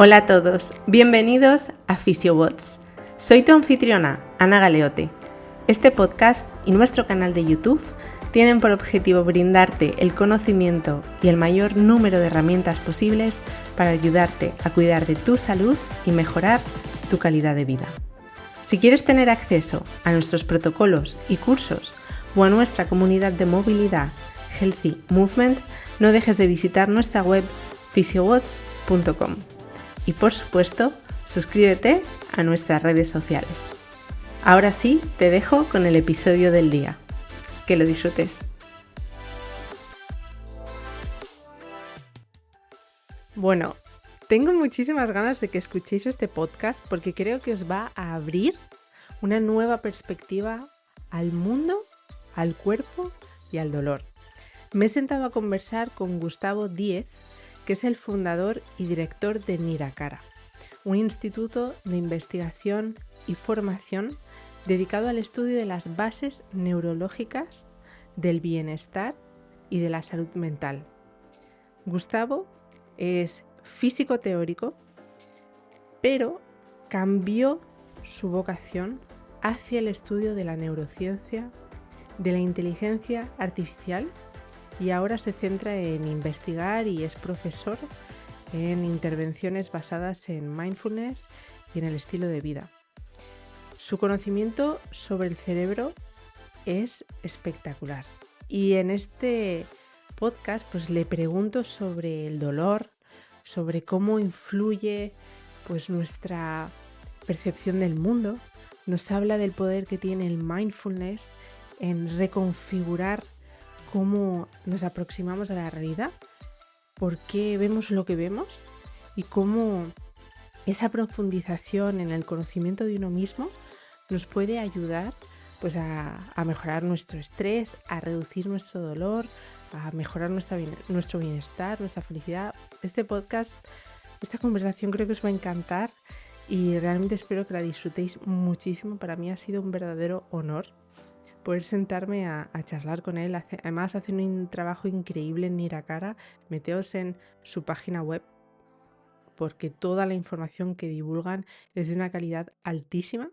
Hola a todos, bienvenidos a PhysioBots. Soy tu anfitriona, Ana Galeote. Este podcast y nuestro canal de YouTube tienen por objetivo brindarte el conocimiento y el mayor número de herramientas posibles para ayudarte a cuidar de tu salud y mejorar tu calidad de vida. Si quieres tener acceso a nuestros protocolos y cursos o a nuestra comunidad de movilidad Healthy Movement, no dejes de visitar nuestra web physiobots.com. Y por supuesto, suscríbete a nuestras redes sociales. Ahora sí, te dejo con el episodio del día. Que lo disfrutes. Bueno, tengo muchísimas ganas de que escuchéis este podcast porque creo que os va a abrir una nueva perspectiva al mundo, al cuerpo y al dolor. Me he sentado a conversar con Gustavo Díez, que es el fundador y director de Nirakara, un instituto de investigación y formación dedicado al estudio de las bases neurológicas del bienestar y de la salud mental. Gustavo es físico teórico, pero cambió su vocación hacia el estudio de la neurociencia, de la inteligencia artificial, y ahora se centra en investigar y es profesor en intervenciones basadas en mindfulness y en el estilo de vida. Su conocimiento sobre el cerebro es espectacular y en este podcast pues le pregunto sobre el dolor, sobre cómo influye pues nuestra percepción del mundo. Nos habla del poder que tiene el mindfulness en reconfigurar cómo nos aproximamos a la realidad, por qué vemos lo que vemos y cómo esa profundización en el conocimiento de uno mismo nos puede ayudar pues, a mejorar nuestro estrés, a reducir nuestro dolor, a mejorar nuestro bienestar, nuestra felicidad. Este podcast, esta conversación creo que os va a encantar y realmente espero que la disfrutéis muchísimo. Para mí ha sido un verdadero honor poder sentarme a charlar con él. Además hace un trabajo increíble en Nirakara. Meteos en su página web porque toda la información que divulgan es de una calidad altísima.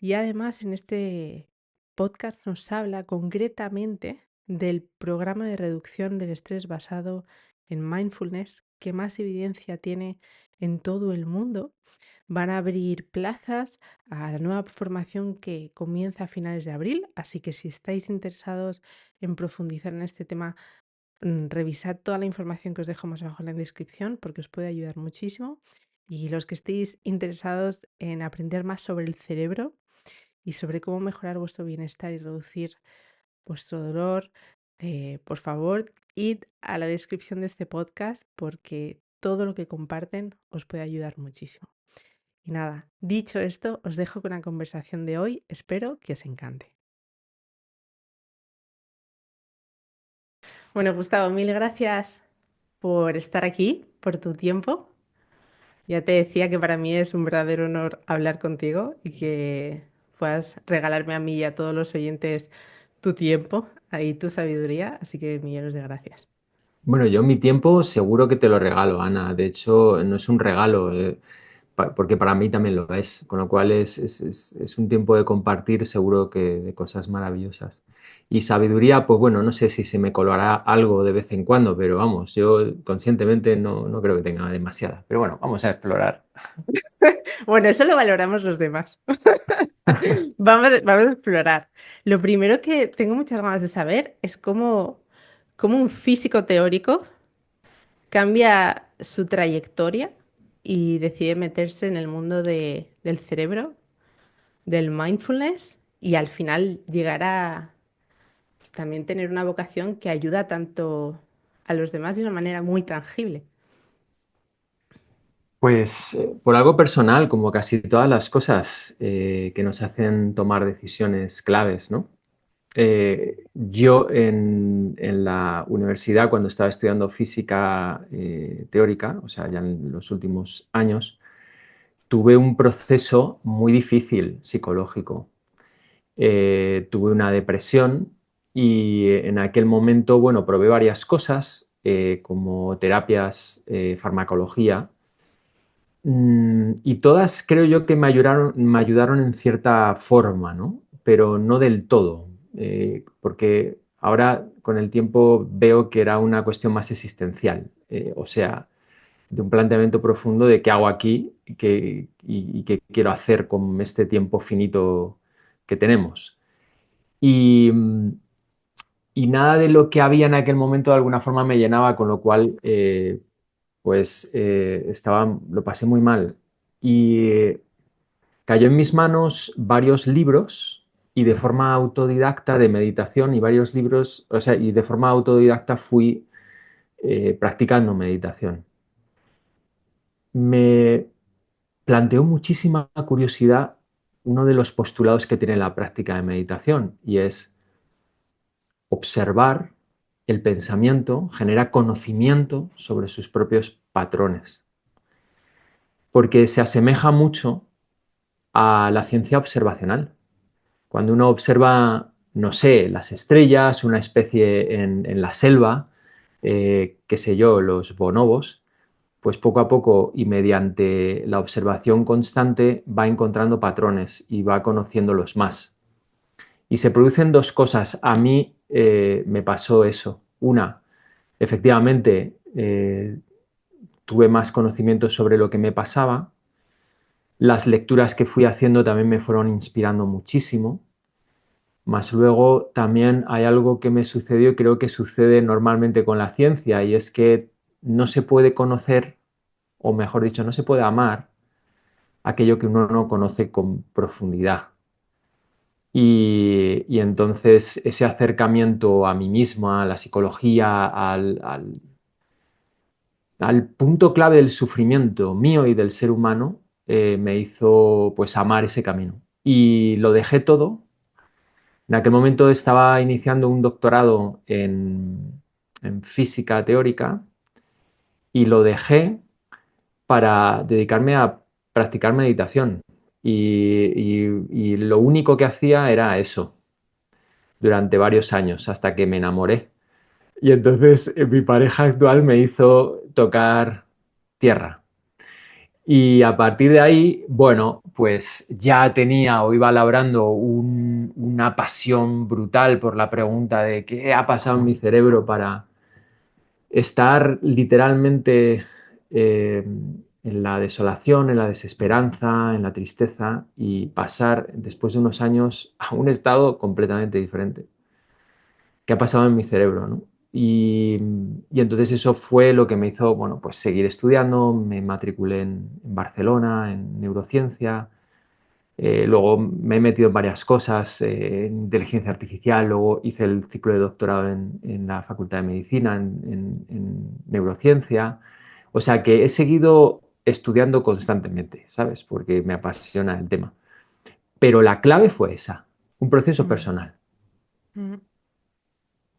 Y además en este podcast nos habla concretamente del programa de reducción del estrés basado en mindfulness que más evidencia tiene en todo el mundo. Van a abrir plazas a la nueva formación que comienza a finales de abril, así que si estáis interesados en profundizar en este tema, revisad toda la información que os dejamos abajo en la descripción porque os puede ayudar muchísimo. Y los que estéis interesados en aprender más sobre el cerebro y sobre cómo mejorar vuestro bienestar y reducir vuestro dolor, por favor, id a la descripción de este podcast porque todo lo que comparten os puede ayudar muchísimo. Y nada, dicho esto, os dejo con la conversación de hoy. Espero que os encante. Bueno, Gustavo, mil gracias por estar aquí, por tu tiempo. Ya te decía que para mí es un verdadero honor hablar contigo y que puedas regalarme a mí y a todos los oyentes tu tiempo y tu sabiduría. Así que millones de gracias. Bueno, yo mi tiempo seguro que te lo regalo, Ana. De hecho, no es un regalo, porque para mí también lo es. Con lo cual es un tiempo de compartir seguro que de cosas maravillosas. Y sabiduría, pues bueno, no sé si se me colará algo de vez en cuando, pero vamos, yo conscientemente no creo que tenga demasiada. Pero bueno, vamos a explorar. Bueno, eso lo valoramos los demás. Vamos a explorar. Lo primero que tengo muchas ganas de saber es cómo un físico teórico cambia su trayectoria y decide meterse en el mundo del cerebro, del mindfulness y al final llegar a pues, también tener una vocación que ayuda tanto a los demás de una manera muy tangible. Pues por algo personal, como casi todas las cosas que nos hacen tomar decisiones claves, ¿no? Yo en la universidad, cuando estaba estudiando física teórica, o sea, ya en los últimos años, tuve un proceso muy difícil psicológico. Tuve una depresión y en aquel momento, bueno, probé varias cosas como terapias, farmacología, Y todas creo yo que me ayudaron en cierta forma, ¿no? Pero no del todo, porque ahora con el tiempo veo que era una cuestión más existencial, o sea, de un planteamiento profundo de qué hago aquí y qué quiero hacer con este tiempo finito que tenemos. Y, mm, y nada de lo que había en aquel momento de alguna forma me llenaba, con lo cual lo pasé muy mal. Y cayó en mis manos varios libros y de forma autodidacta de meditación y varios libros, o sea, y de forma autodidacta fui practicando meditación. Me planteó muchísima curiosidad uno de los postulados que tiene la práctica de meditación y es observar el pensamiento, genera conocimiento sobre sus propios patrones, porque se asemeja mucho a la ciencia observacional. Cuando uno observa, no sé, las estrellas, una especie en la selva, qué sé yo, los bonobos, pues poco a poco y mediante la observación constante va encontrando patrones y va conociéndolos más. Y se producen dos cosas. A mí me pasó eso. Una, efectivamente, tuve más conocimiento sobre lo que me pasaba. Las lecturas que fui haciendo también me fueron inspirando muchísimo. Más luego también hay algo que me sucedió y creo que sucede normalmente con la ciencia, y es que no se puede conocer, o mejor dicho, no se puede amar aquello que uno no conoce con profundidad. Y entonces ese acercamiento a mí mismo, a la psicología, al punto clave del sufrimiento mío y del ser humano, me hizo pues amar ese camino. Y lo dejé todo. En aquel momento estaba iniciando un doctorado en física teórica y lo dejé para dedicarme a practicar meditación. Y lo único que hacía era eso durante varios años hasta que me enamoré. Y entonces mi pareja actual me hizo tocar tierra. Y a partir de ahí, bueno, pues ya tenía o iba labrando una pasión brutal por la pregunta de qué ha pasado en mi cerebro para estar literalmente eh, en la desolación, en la desesperanza, en la tristeza y pasar después de unos años a un estado completamente diferente. ¿Qué ha pasado en mi cerebro, ¿no? Y entonces eso fue lo que me hizo, bueno, pues seguir estudiando, me matriculé en Barcelona, en neurociencia, luego me he metido en varias cosas, en inteligencia artificial, luego hice el ciclo de doctorado en la Facultad de Medicina, en neurociencia, o sea que he seguido estudiando constantemente, ¿sabes? Porque me apasiona el tema. Pero la clave fue esa, un proceso Mm, personal. mm.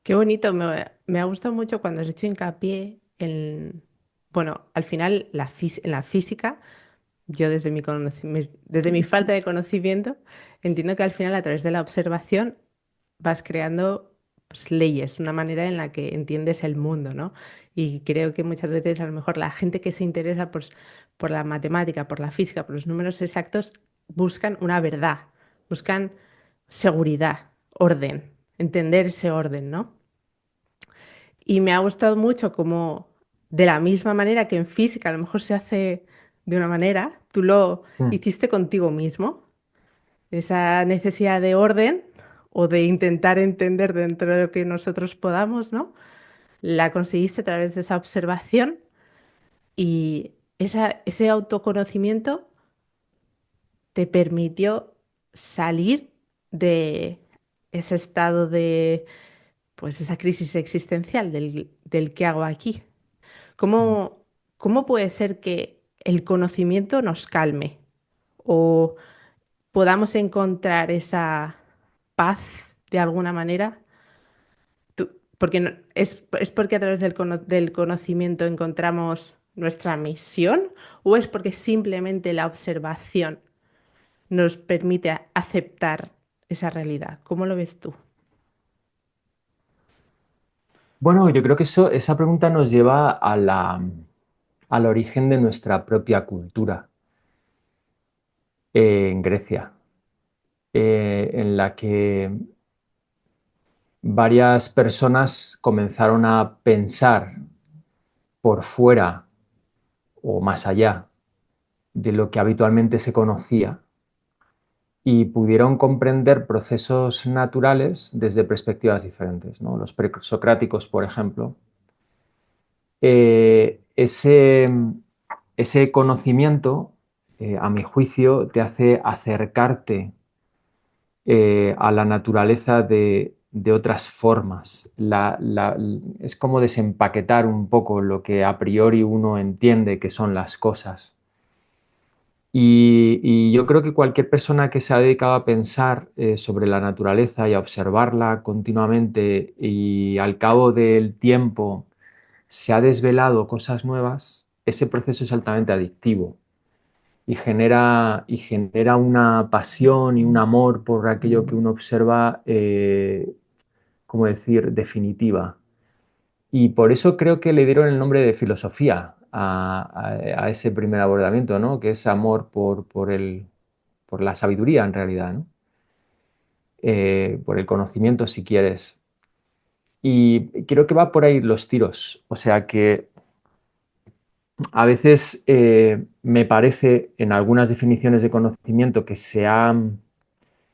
Qué bonito, me ha gustado mucho cuando has hecho hincapié en, bueno, al final en la física, yo desde mi falta de conocimiento, entiendo que al final a través de la observación vas creando pues, leyes, una manera en la que entiendes el mundo, ¿no? Y creo que muchas veces a lo mejor la gente que se interesa pues, por la matemática, por la física, por los números exactos, buscan una verdad, buscan seguridad, orden, entender ese orden, ¿no? Y me ha gustado mucho como de la misma manera que en física a lo mejor se hace de una manera, tú lo Mm. hiciste contigo mismo. Esa necesidad de orden o de intentar entender dentro de lo que nosotros podamos, ¿no? La conseguiste a través de esa observación y ese autoconocimiento te permitió salir de ese estado de, pues, esa crisis existencial del qué hago aquí. ¿Cómo, cómo puede ser que el conocimiento nos calme o podamos encontrar esa paz de alguna manera? Porque es porque a través del conocimiento encontramos nuestra misión o es porque simplemente la observación nos permite aceptar esa realidad. ¿Cómo lo ves tú? Bueno, yo creo que esa pregunta nos lleva a la al origen de nuestra propia cultura en Grecia, en la que varias personas comenzaron a pensar por fuera o más allá de lo que habitualmente se conocía y pudieron comprender procesos naturales desde perspectivas diferentes, ¿no? Los presocráticos, por ejemplo. Eh, ese, ese conocimiento, a mi juicio, te hace acercarte a la naturaleza de otras formas. Es como desempaquetar un poco lo que a priori uno entiende que son las cosas. Y yo creo que cualquier persona que se ha dedicado a pensar sobre la naturaleza y a observarla continuamente y al cabo del tiempo se ha desvelado cosas nuevas, ese proceso es altamente adictivo y genera una pasión y un amor por aquello que uno observa, ¿cómo decir?, definitiva. Y por eso creo que le dieron el nombre de filosofía a ese primer abordamiento, ¿no? Que es amor por la sabiduría en realidad, ¿no? Por el conocimiento si quieres. Y creo que va por ahí los tiros. O sea que a veces me parece en algunas definiciones de conocimiento que se ha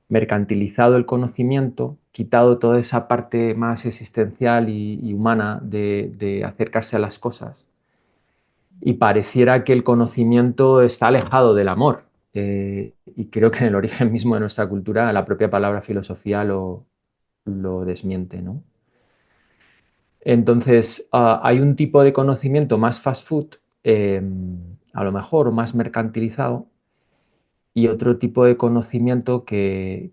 mercantilizado el conocimiento, quitado toda esa parte más existencial y humana de acercarse a las cosas y pareciera que el conocimiento está alejado del amor. Y creo que en el origen mismo de nuestra cultura la propia palabra filosofía lo desmiente, ¿no? Entonces, hay un tipo de conocimiento más fast food, a lo mejor, o más mercantilizado, y otro tipo de conocimiento que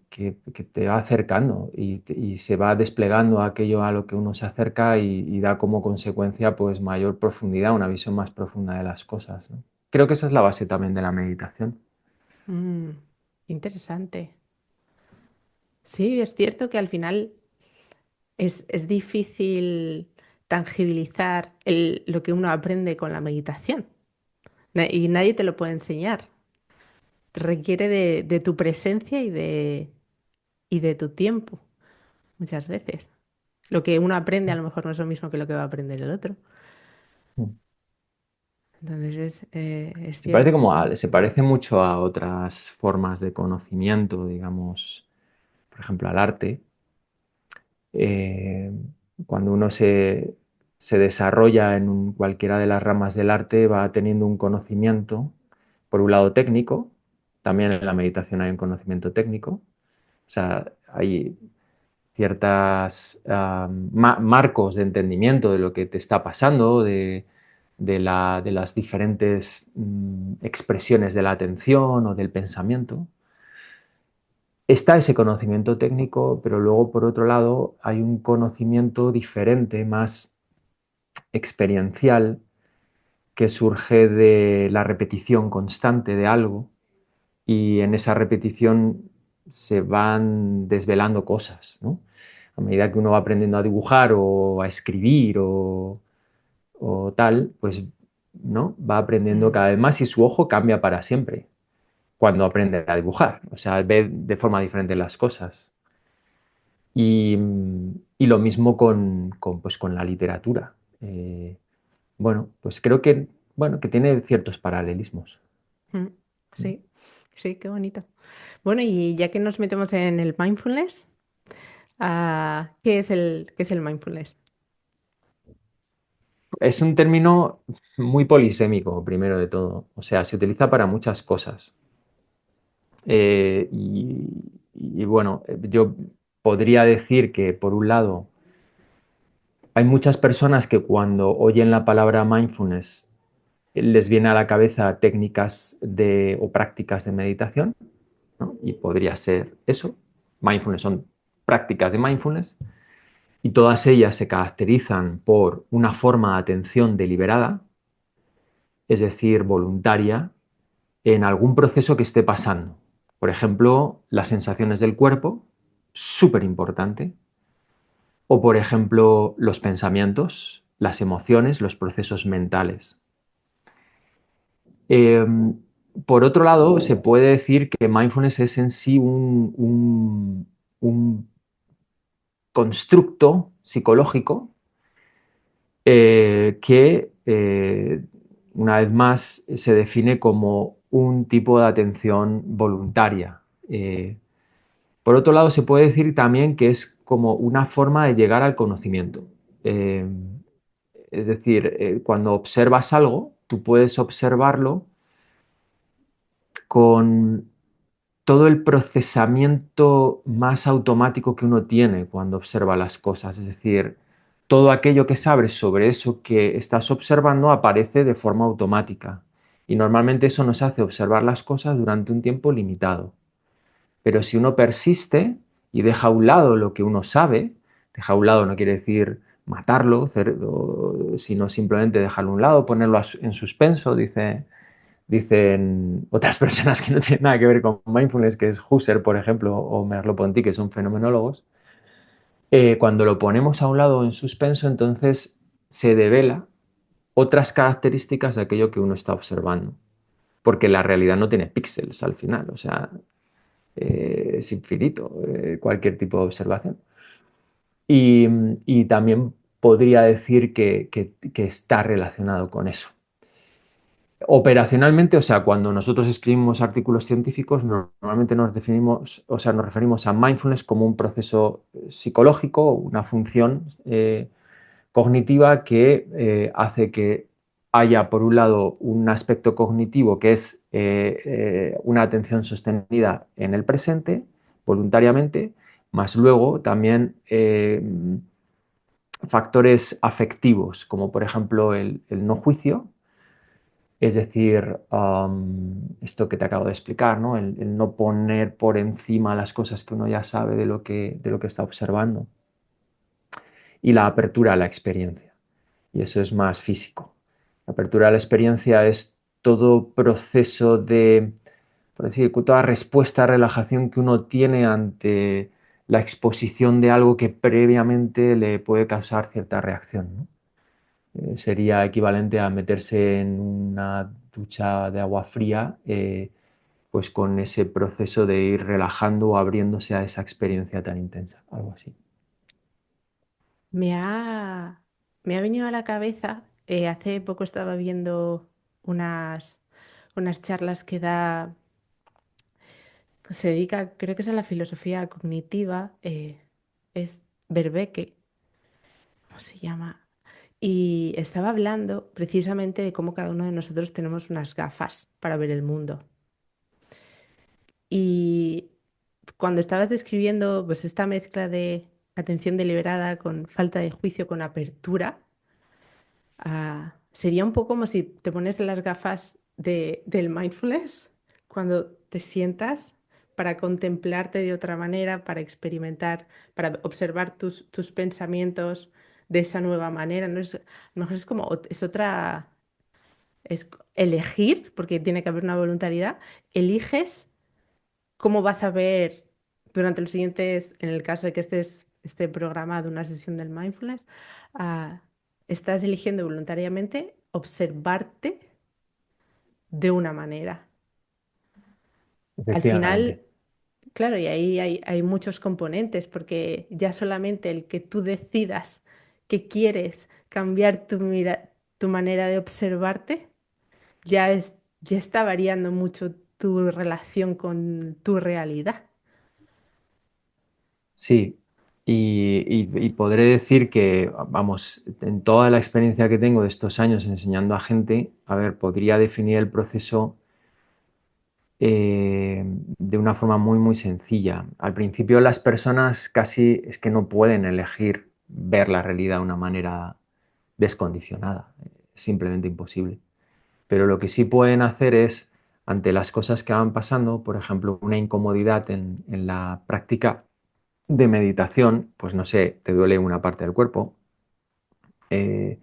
te va acercando y se va desplegando aquello a lo que uno se acerca y da como consecuencia pues mayor profundidad, una visión más profunda de las cosas, ¿no? Creo que esa es la base también de la meditación. Mm, interesante. Sí, es cierto que al final es difícil tangibilizar lo que uno aprende con la meditación. Y nadie te lo puede enseñar. Requiere de tu presencia y de tu tiempo, muchas veces. Lo que uno aprende a lo mejor no es lo mismo que lo que va a aprender el otro. Entonces es Se parece cierto. como se parece mucho a otras formas de conocimiento, digamos, por ejemplo, al arte. eh, Cuando uno se desarrolla en cualquiera de las ramas del arte, va teniendo un conocimiento, por un lado técnico, también en la meditación hay un conocimiento técnico, o sea, hay ciertas marcos de entendimiento de lo que te está pasando, de las diferentes expresiones de la atención o del pensamiento. Está ese conocimiento técnico, pero luego, por otro lado, hay un conocimiento diferente, más experiencial, que surge de la repetición constante de algo y en esa repetición se van desvelando cosas, ¿no? A medida que uno va aprendiendo a dibujar o a escribir o tal, pues ¿no? Va aprendiendo Mm, cada vez más y su ojo cambia para siempre cuando aprende a dibujar, o sea, ve de forma diferente las cosas. Y, y lo mismo pues, con la literatura. Bueno, pues creo que, bueno, que tiene ciertos paralelismos. mm. Sí, sí, qué bonito. Bueno, y ya que nos metemos en el mindfulness, qué es el mindfulness? Es un término muy polisémico, primero de todo. O sea, se utiliza para muchas cosas. Eh, y, y bueno, yo podría decir que, por un lado, hay muchas personas que cuando oyen la palabra mindfulness les viene a la cabeza técnicas o prácticas de meditación, ¿no? Y podría ser eso. Mindfulness son prácticas de mindfulness y todas ellas se caracterizan por una forma de atención deliberada, es decir, voluntaria, en algún proceso que esté pasando. Por ejemplo, las sensaciones del cuerpo, súper importante. O, por ejemplo, los pensamientos, las emociones, los procesos mentales. Eh, por otro lado, se puede decir que mindfulness es en sí un constructo psicológico que, una vez más, se define como un tipo de atención voluntaria. Eh, por otro lado, se puede decir también que es como una forma de llegar al conocimiento. Eh, es decir, cuando observas algo, tú puedes observarlo con todo el procesamiento más automático que uno tiene cuando observa las cosas. Es decir, todo aquello que sabes sobre eso que estás observando aparece de forma automática. Y normalmente eso nos hace observar las cosas durante un tiempo limitado. Pero si uno persiste y deja a un lado lo que uno sabe, deja a un lado no quiere decir matarlo, sino simplemente dejarlo a un lado, ponerlo en suspenso, dicen otras personas que no tienen nada que ver con mindfulness, que es Husserl, por ejemplo, o Merleau-Ponty, que son fenomenólogos. Cuando lo ponemos a un lado en suspenso, entonces se devela otras características de aquello que uno está observando, porque la realidad no tiene píxeles al final, o sea, es infinito cualquier tipo de observación. Y, y también podría decir que está relacionado con eso. Operacionalmente, o sea, cuando nosotros escribimos artículos científicos, normalmente nos definimos, o sea, nos referimos a mindfulness como un proceso psicológico, una función cognitiva que hace que haya, por un lado, un aspecto cognitivo que es una atención sostenida en el presente, voluntariamente, más luego también factores afectivos, como por ejemplo el no juicio, es decir, esto que te acabo de explicar, ¿no? El no poner por encima las cosas que uno ya sabe de lo que está observando. Y la apertura a la experiencia. Y eso es más físico. La apertura a la experiencia es todo proceso de, por decir, toda respuesta, relajación que uno tiene ante la exposición de algo que previamente le puede causar cierta reacción, ¿no? Sería equivalente a meterse en una ducha de agua fría, pues con ese proceso de ir relajando o abriéndose a esa experiencia tan intensa, algo así. Me ha, me ha venido a la cabeza, hace poco estaba viendo unas, unas charlas que da, que se dedica, creo que es a la filosofía cognitiva, es Verbeque, ¿cómo se llama? Y estaba hablando precisamente de cómo cada uno de nosotros tenemos unas gafas para ver el mundo. Y cuando estabas describiendo pues esta mezcla de atención deliberada con falta de juicio, con apertura, sería un poco como si te pones las gafas del mindfulness cuando te sientas para contemplarte de otra manera, para experimentar, para observar tus pensamientos de esa nueva manera. ¿No? A lo mejor es como, es otra, es elegir, porque tiene que haber una voluntariedad, eliges cómo vas a ver durante los siguientes, en el caso de que esté programado una sesión del mindfulness, ah, estás eligiendo voluntariamente observarte de una manera. Al final, Efectivamente. claro, y ahí hay muchos componentes, porque ya solamente el que tú decidas que quieres cambiar tu manera de observarte, ya está variando mucho tu relación con tu realidad. Sí, y podré decir que, vamos, en toda la experiencia que tengo de estos años enseñando a gente, a ver, podría definir el proceso de una forma muy, muy sencilla. Al principio las personas casi es que no pueden elegir ver la realidad de una manera descondicionada, es simplemente imposible. Pero lo que sí pueden hacer es, ante las cosas que van pasando, por ejemplo, una incomodidad en la práctica de meditación, pues no sé, te duele una parte del cuerpo, eh,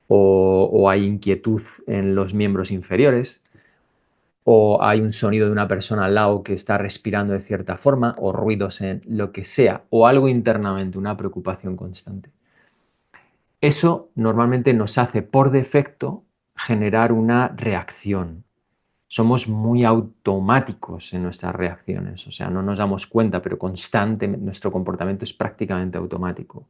o hay inquietud en los miembros inferiores, o hay un sonido de una persona al lado que está respirando de cierta forma, o ruidos en lo que sea, o algo internamente, una preocupación constante. Eso normalmente nos hace por defecto generar una reacción. somos muy automáticos en nuestras reacciones, o sea, no nos damos cuenta, pero constantemente nuestro comportamiento es prácticamente automático.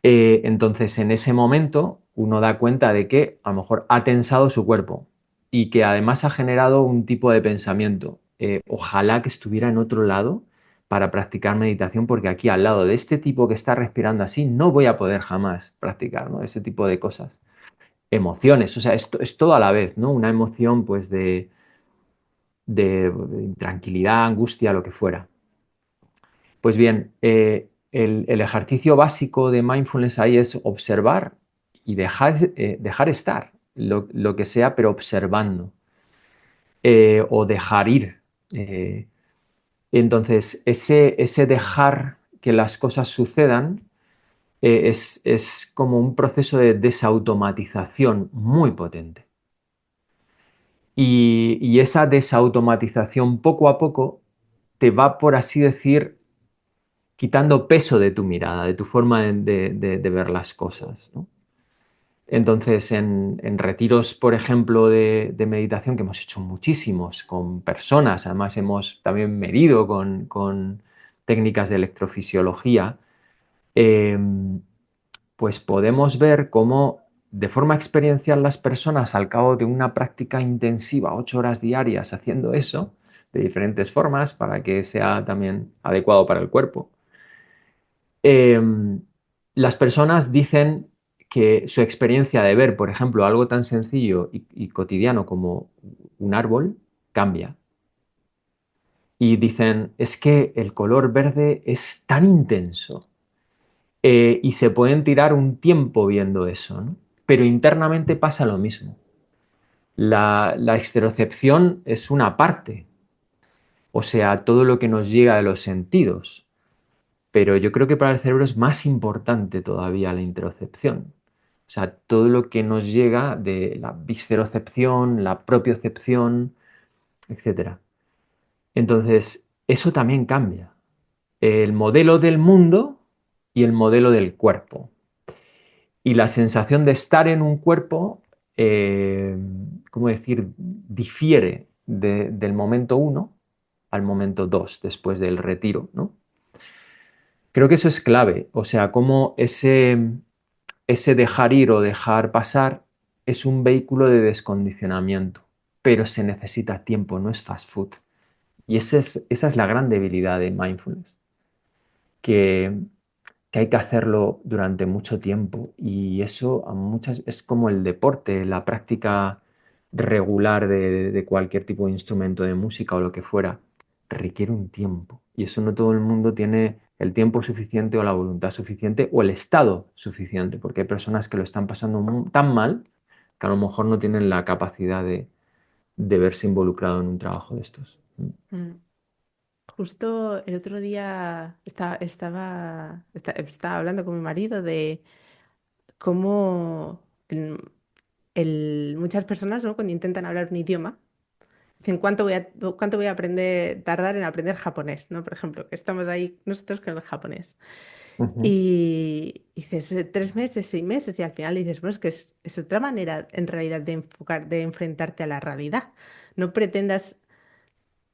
Entonces, en ese momento, uno da cuenta de que a lo mejor ha tensado su cuerpo y que además ha generado un tipo de pensamiento. Ojalá que estuviera en otro lado para practicar meditación, porque aquí al lado de este tipo que está respirando así, no voy a poder jamás practicar, ¿no? Ese tipo de cosas. Emociones, o sea, esto es todo a la vez, ¿no? Una emoción, pues, de tranquilidad, angustia, lo que fuera. Pues bien, el ejercicio básico de mindfulness ahí es observar y dejar estar lo que sea, pero observando, o dejar ir. Eh, entonces, ese dejar que las cosas sucedan es como un proceso de desautomatización muy potente. Y esa desautomatización poco a poco te va, por así decir, quitando peso de tu mirada, de tu forma de ver las cosas, ¿no? Entonces, en retiros, por ejemplo, de meditación, que hemos hecho muchísimos con personas, además hemos también medido con técnicas de electrofisiología, eh, pues podemos ver cómo de forma experiencial las personas al cabo de una práctica intensiva, 8 horas diarias haciendo eso, de diferentes formas para que sea también adecuado para el cuerpo, eh, las personas dicen que su experiencia de ver, por ejemplo, algo tan sencillo y cotidiano como un árbol cambia. Y dicen, es que el color verde es tan intenso, y se pueden tirar un tiempo viendo eso, ¿no? Pero internamente pasa lo mismo. La exterocepción es una parte, o sea, todo lo que nos llega de los sentidos. Pero yo creo que para el cerebro es más importante todavía la interocepción. O sea, todo lo que nos llega de la viscerocepción, la propiocepción, etcétera. Entonces, eso también cambia. El modelo del mundo y el modelo del cuerpo. Y la sensación de estar en un cuerpo, eh, ¿cómo decir?, difiere del momento uno al momento 2 después del retiro, ¿no? Creo que eso es clave, o sea, cómo ese dejar ir o dejar pasar es un vehículo de descondicionamiento, pero se necesita tiempo, no es fast food. Y esa es la gran debilidad de mindfulness, que, que hay que hacerlo durante mucho tiempo y eso a muchas es como el deporte, la práctica regular de cualquier tipo de instrumento de música o lo que fuera, requiere un tiempo y eso no todo el mundo tiene el tiempo suficiente o la voluntad suficiente o el estado suficiente, porque hay personas que lo están pasando tan mal que a lo mejor no tienen la capacidad de verse involucrado en un trabajo de estos. Mm. Justo el otro día estaba hablando con mi marido de cómo muchas personas, ¿no? Cuando intentan hablar un idioma, dicen cuánto voy a tardar en aprender japonés, ¿no? Por ejemplo, que estamos ahí nosotros con el japonés. Ujú, Y dices, 3 meses, 6 meses, y al final dices, bueno, es que es otra manera en realidad de enfrentarte a la realidad. No pretendas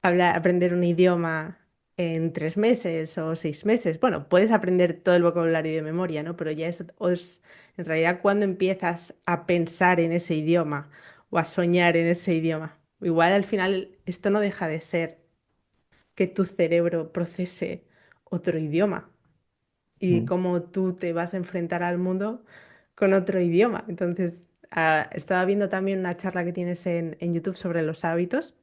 aprender un idioma en 3 meses o 6 meses. Bueno, puedes aprender todo el vocabulario de memoria, ¿no? Pero ya es en realidad cuando empiezas a pensar en ese idioma o a soñar en ese idioma. Igual al final esto no deja de ser que tu cerebro procese otro idioma y ujú. cómo tú te vas a enfrentar al mundo con otro idioma. Entonces, estaba viendo también una charla que tienes en YouTube sobre los hábitos.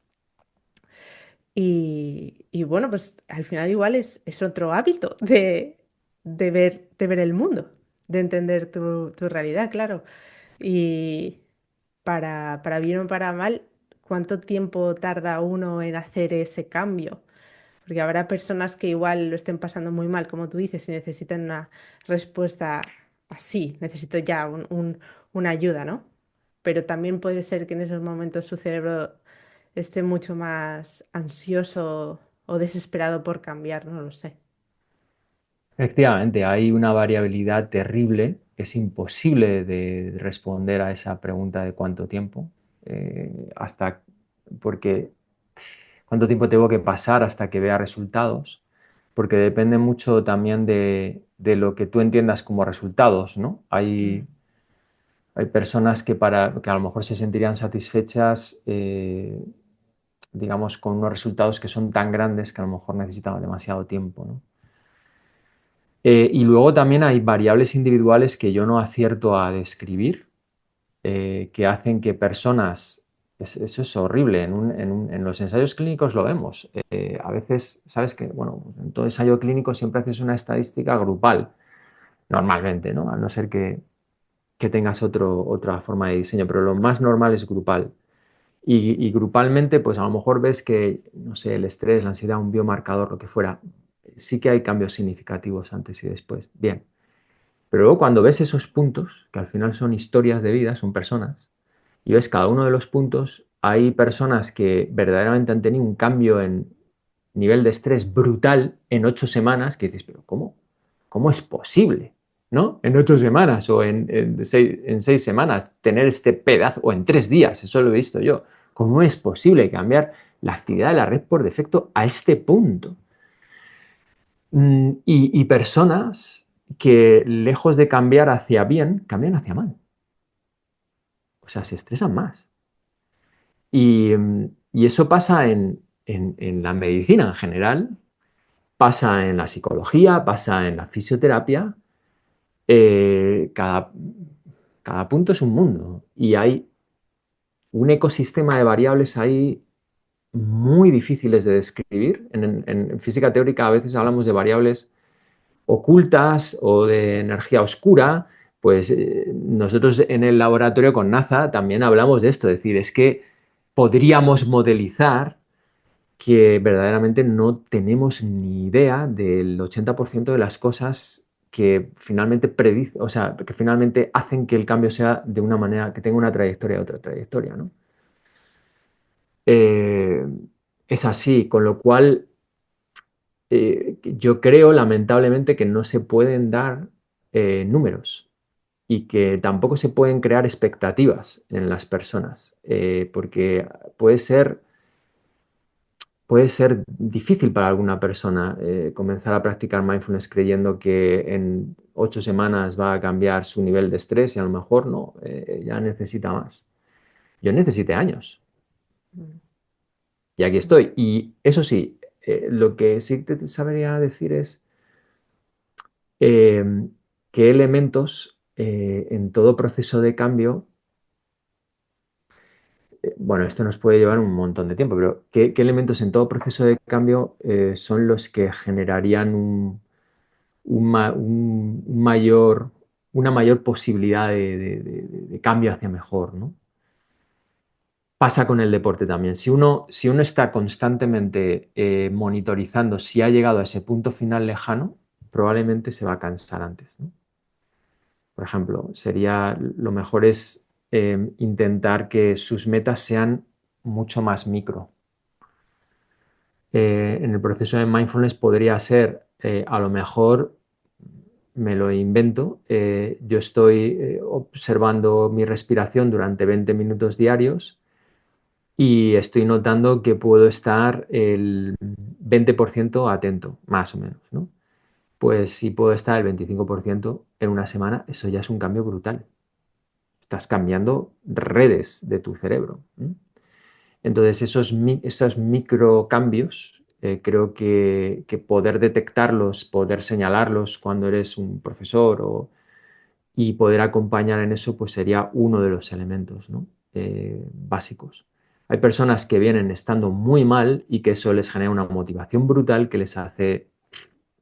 Y bueno, pues al final igual es otro hábito de ver el mundo, de entender tu realidad, claro. Y para bien o para mal, ¿cuánto tiempo tarda uno en hacer ese cambio? Porque habrá personas que igual lo estén pasando muy mal, como tú dices, y necesitan una respuesta así, necesito ya una ayuda, ¿no? Pero también puede ser que en esos momentos su cerebro esté mucho más ansioso o desesperado por cambiar, no lo sé. Efectivamente, hay una variabilidad terrible, es imposible de responder a esa pregunta de cuánto tiempo, hasta porque cuánto tiempo tengo que pasar hasta que vea resultados, porque depende mucho también de lo que tú entiendas como resultados, ¿no? Mm, Hay personas que a lo mejor se sentirían satisfechas, digamos, con unos resultados que son tan grandes que a lo mejor necesitan demasiado tiempo, ¿no? Y luego también hay variables individuales que yo no acierto a describir, que hacen que personas, eso es horrible, en los ensayos clínicos lo vemos. A veces, sabes que, bueno, en todo ensayo clínico siempre haces una estadística grupal, normalmente, ¿no? A no ser que tengas otra forma de diseño, pero lo más normal es grupal. Y grupalmente, pues a lo mejor ves que, no sé, el estrés, la ansiedad, un biomarcador, lo que fuera, sí que hay cambios significativos antes y después. Bien. Pero luego cuando ves esos puntos, que al final son historias de vida, son personas, y ves cada uno de los puntos, hay personas que verdaderamente han tenido un cambio en nivel de estrés brutal en 8 semanas, que dices, pero ¿cómo es posible? ¿No? En 8 semanas o en 6 semanas tener este pedazo, o en 3 días, eso lo he visto yo. ¿Cómo es posible cambiar la actividad de la red por defecto a este punto? Y personas que lejos de cambiar hacia bien, cambian hacia mal. O sea, se estresan más. Y eso pasa en la medicina en general, pasa en la psicología, pasa en la fisioterapia. Cada punto es un mundo y hay un ecosistema de variables ahí muy difíciles de describir. En física teórica a veces hablamos de variables ocultas o de energía oscura, pues nosotros en el laboratorio con NASA también hablamos de esto, es decir, es que podríamos modelizar que verdaderamente no tenemos ni idea del 80% de las cosas que finalmente predice, o sea, que finalmente hacen que el cambio sea de una manera, que tenga una trayectoria, otra trayectoria, ¿no? Eh, es así, con lo cual yo creo lamentablemente que no se pueden dar números y que tampoco se pueden crear expectativas en las personas, porque puede ser, puede ser difícil para alguna persona comenzar a practicar mindfulness creyendo que en 8 semanas va a cambiar su nivel de estrés y a lo mejor no, ya necesita más. Yo necesité años mm, y aquí mm. estoy. Y eso sí, lo que sí te sabría decir es eh, qué elementos en todo proceso de cambio, bueno, esto nos puede llevar un montón de tiempo, pero qué elementos en todo proceso de cambio son los que generarían un mayor, una mayor posibilidad de cambio hacia mejor, ¿no? Pasa con el deporte también. Si uno está constantemente monitorizando si ha llegado a ese punto final lejano, probablemente se va a cansar antes, ¿no? Por ejemplo, sería lo mejor es intentar que sus metas sean mucho más micro. En el proceso de mindfulness podría ser, a lo mejor, me lo invento, yo estoy observando mi respiración durante 20 minutos diarios y estoy notando que puedo estar el 20% atento, más o menos, ¿no? Pues si puedo estar el 25% en una semana, eso ya es un cambio brutal. Estás cambiando redes de tu cerebro. ¿M? Entonces, esos microcambios, creo que poder detectarlos, poder señalarlos cuando eres un profesor y poder acompañar en eso, pues sería uno de los elementos, ¿no? Básicos. Hay personas que vienen estando muy mal y que eso les genera una motivación brutal que les hace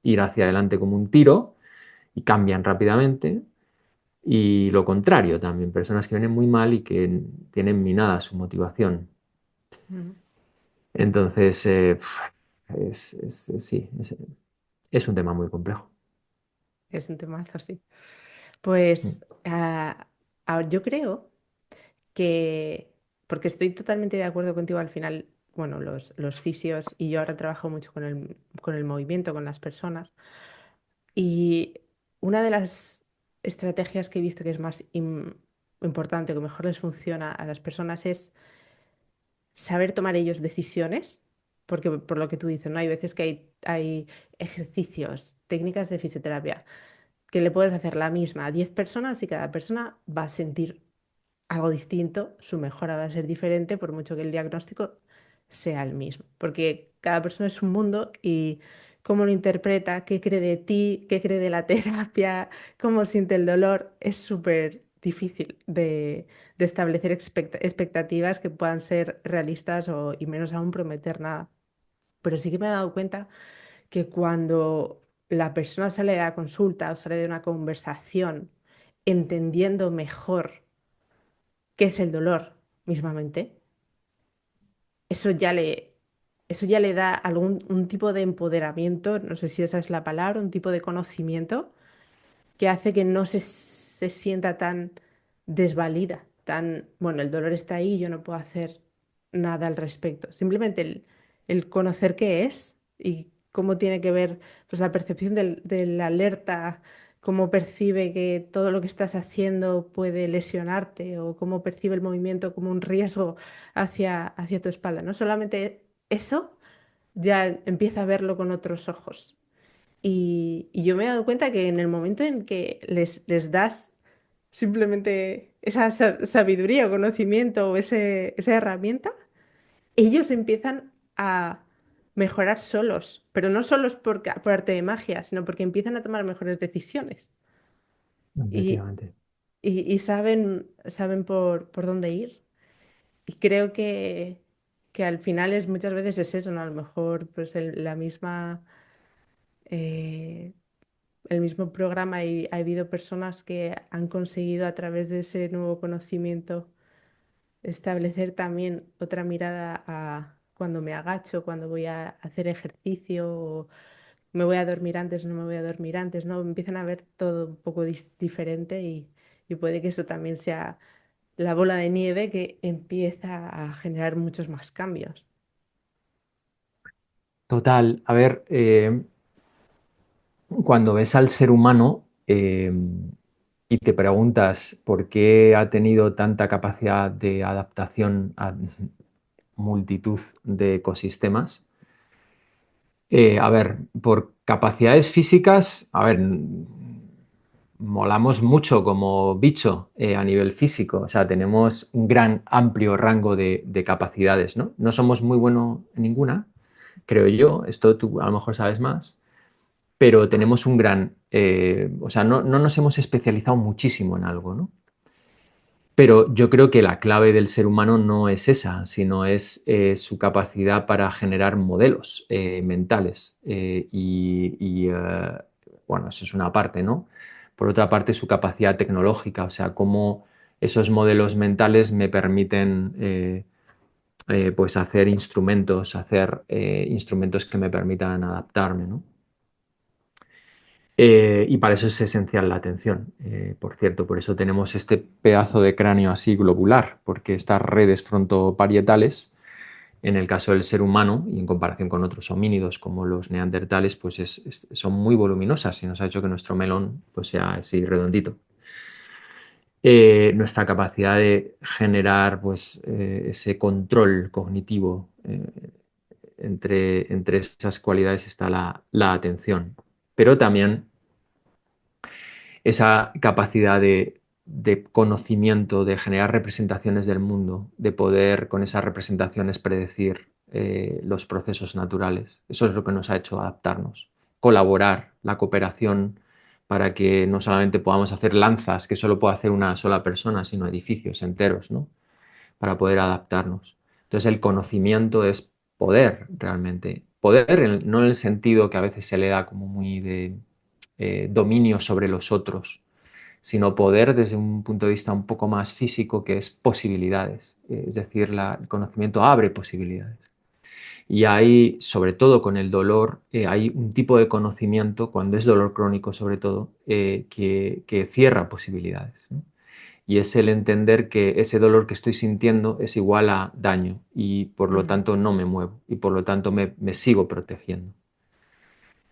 ir hacia adelante como un tiro y cambian rápidamente. Y lo contrario también, personas que vienen muy mal y que tienen minada su motivación. Mm. Entonces, sí, es un tema muy complejo. Es un temazo, sí. Pues yo creo que, porque estoy totalmente de acuerdo contigo al final, bueno, los fisios y yo ahora trabajo mucho con el movimiento, con las personas, y una de las estrategias que he visto que es más importante, que mejor les funciona a las personas es saber tomar ellos decisiones, porque por lo que tú dices, ¿no? Hay veces que hay ejercicios, técnicas de fisioterapia, que le puedes hacer la misma a 10 personas y cada persona va a sentir algo distinto, su mejora va a ser diferente por mucho que el diagnóstico sea el mismo, porque cada persona es un mundo y cómo lo interpreta, qué cree de ti, qué cree de la terapia, cómo siente el dolor, es súper difícil de establecer expectativas que puedan ser realistas y menos aún prometer nada. Pero sí que me he dado cuenta que cuando la persona sale de la consulta o sale de una conversación entendiendo mejor qué es el dolor mismamente, eso ya le, eso ya le da algún un tipo de empoderamiento, no sé si esa es la palabra, un tipo de conocimiento que hace que no se sienta tan desvalida, tan, bueno, el dolor está ahí, yo no puedo hacer nada al respecto. Simplemente el conocer qué es y cómo tiene que ver pues, la percepción de la alerta, cómo percibe que todo lo que estás haciendo puede lesionarte o cómo percibe el movimiento como un riesgo hacia tu espalda. No solamente eso, ya empieza a verlo con otros ojos. Y yo me he dado cuenta que en el momento en que les das simplemente esa sabiduría o conocimiento o esa herramienta, ellos empiezan a mejorar solos, pero no solos por arte de magia, sino porque empiezan a tomar mejores decisiones y, Efectivamente. y saben por dónde ir. Y creo que al final muchas veces es eso, ¿no? A lo mejor pues la misma... eh, el mismo programa y ha habido personas que han conseguido a través de ese nuevo conocimiento establecer también otra mirada a cuando me agacho, cuando voy a hacer ejercicio, o me voy a dormir antes, no me voy a dormir antes, ¿no? Empiezan a ver todo un poco diferente y puede que eso también sea la bola de nieve que empieza a generar muchos más cambios. Total, a ver, cuando ves al ser humano y te preguntas por qué ha tenido tanta capacidad de adaptación a multitud de ecosistemas, a ver, por capacidades físicas, a ver, molamos mucho como bicho a nivel físico, o sea, tenemos un gran, amplio rango de capacidades, ¿no? No somos muy buenos en ninguna, creo yo, esto tú a lo mejor sabes más, pero tenemos un gran, o sea, no nos hemos especializado muchísimo en algo, ¿no? Pero yo creo que la clave del ser humano no es esa, sino es su capacidad para generar modelos mentales. Bueno, eso es una parte, ¿no? Por otra parte, su capacidad tecnológica, o sea, cómo esos modelos mentales me permiten pues hacer instrumentos que me permitan adaptarme, ¿no? Y para eso es esencial la atención. Por cierto, por eso tenemos este pedazo de cráneo así globular, porque estas redes frontoparietales, en el caso del ser humano y en comparación con otros homínidos como los neandertales, pues son muy voluminosas y nos ha hecho que nuestro melón pues, sea así redondito. Nuestra capacidad de generar pues, ese control cognitivo entre esas cualidades está la atención, pero también esa capacidad de conocimiento, de generar representaciones del mundo, de poder con esas representaciones predecir los procesos naturales. Eso es lo que nos ha hecho adaptarnos. Colaborar, la cooperación, para que no solamente podamos hacer lanzas, que solo puede hacer una sola persona, sino edificios enteros, ¿no? Para poder adaptarnos. Entonces el conocimiento es poder realmente. Poder no en el sentido que a veces se le da como muy de dominio sobre los otros, sino poder desde un punto de vista un poco más físico, que es posibilidades. Es decir, el conocimiento abre posibilidades. Y hay, sobre todo con el dolor, hay un tipo de conocimiento, cuando es dolor crónico sobre todo, que cierra posibilidades, ¿no? Y es el entender que ese dolor que estoy sintiendo es igual a daño y por lo Mm. tanto no me muevo y por lo tanto me sigo protegiendo.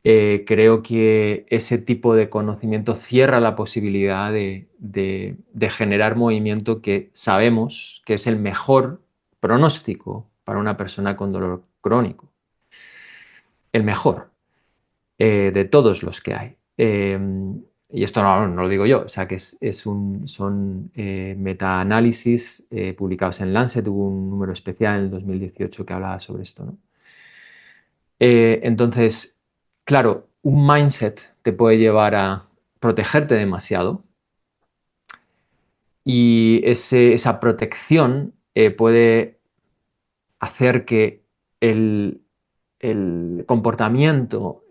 Creo que ese tipo de conocimiento cierra la posibilidad de generar movimiento que sabemos que es el mejor pronóstico para una persona con dolor crónico. El mejor de todos los que hay. Y esto no lo digo yo, o sea que son metaanálisis publicados en Lancet, hubo un número especial en el 2018 que hablaba sobre esto, ¿no? Entonces, claro, un mindset te puede llevar a protegerte demasiado y esa protección puede hacer que el, el comportamiento,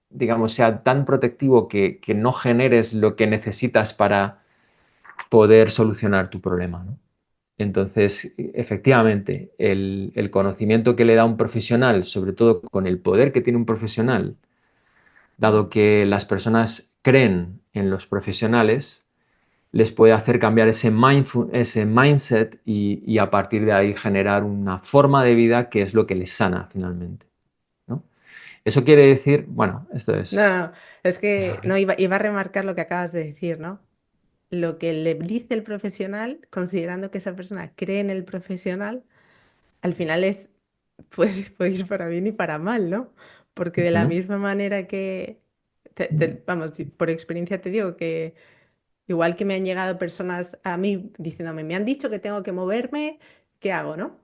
digamos, sea tan protectivo que no generes lo que necesitas para poder solucionar tu problema, ¿no? Entonces, efectivamente, el conocimiento que le da un profesional, sobre todo con el poder que tiene un profesional, dado que las personas creen en los profesionales, les puede hacer cambiar ese mindset y a partir de ahí generar una forma de vida que es lo que les sana finalmente, ¿no? Eso quiere decir, bueno, esto No, es... no, es que no iba a remarcar lo que acabas de decir, ¿no? Lo que le dice el profesional, considerando que esa persona cree en el profesional, al final es, pues, puede ir para bien y para mal, ¿no? Porque de la Ujú. misma manera que, vamos, por experiencia te digo que igual que me han llegado personas a mí diciéndome, me han dicho que tengo que moverme, ¿qué hago, no?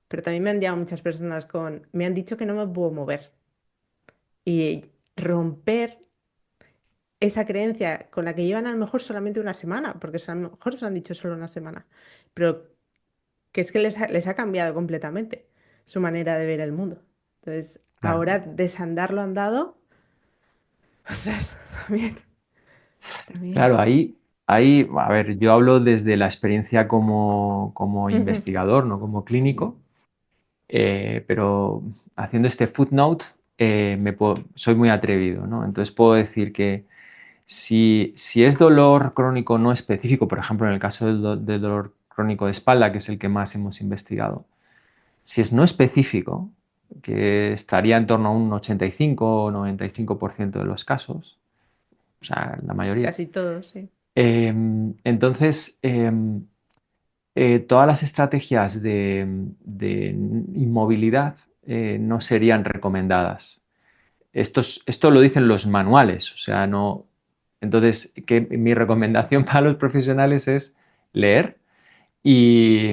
Pero también me han llegado muchas personas con, me han dicho que no me puedo mover. Y romper esa creencia con la que llevan a lo mejor solamente una semana, porque a lo mejor se lo han dicho solo una semana, pero que es que les ha cambiado completamente su manera de ver el mundo. Entonces, Claro. ahora desandar lo andado, ostras, también, también. Claro, ahí, a ver, yo hablo desde la experiencia como Ujú. investigador, no como clínico, pero haciendo este footnote, soy muy atrevido, ¿no? Entonces puedo decir que si es dolor crónico no específico, por ejemplo, en el caso del dolor crónico de espalda, que es el que más hemos investigado, si es no específico, que estaría en torno a un 85 o 95% de los casos, o sea, la mayoría. Casi todos, sí. Entonces, todas las estrategias de inmovilidad no serían recomendadas. Esto lo dicen los manuales, o sea, no. Entonces, mi recomendación para los profesionales es leer y,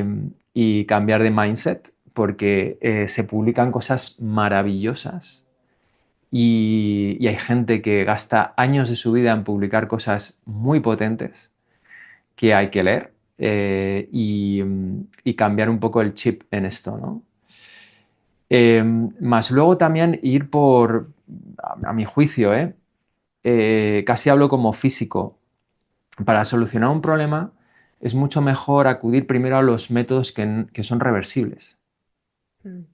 y cambiar de mindset, porque se publican cosas maravillosas y hay gente que gasta años de su vida en publicar cosas muy potentes que hay que leer y cambiar un poco el chip en esto, ¿no? Más luego también ir a mi juicio, casi hablo como físico, para solucionar un problema es mucho mejor acudir primero a los métodos que son reversibles. Mm,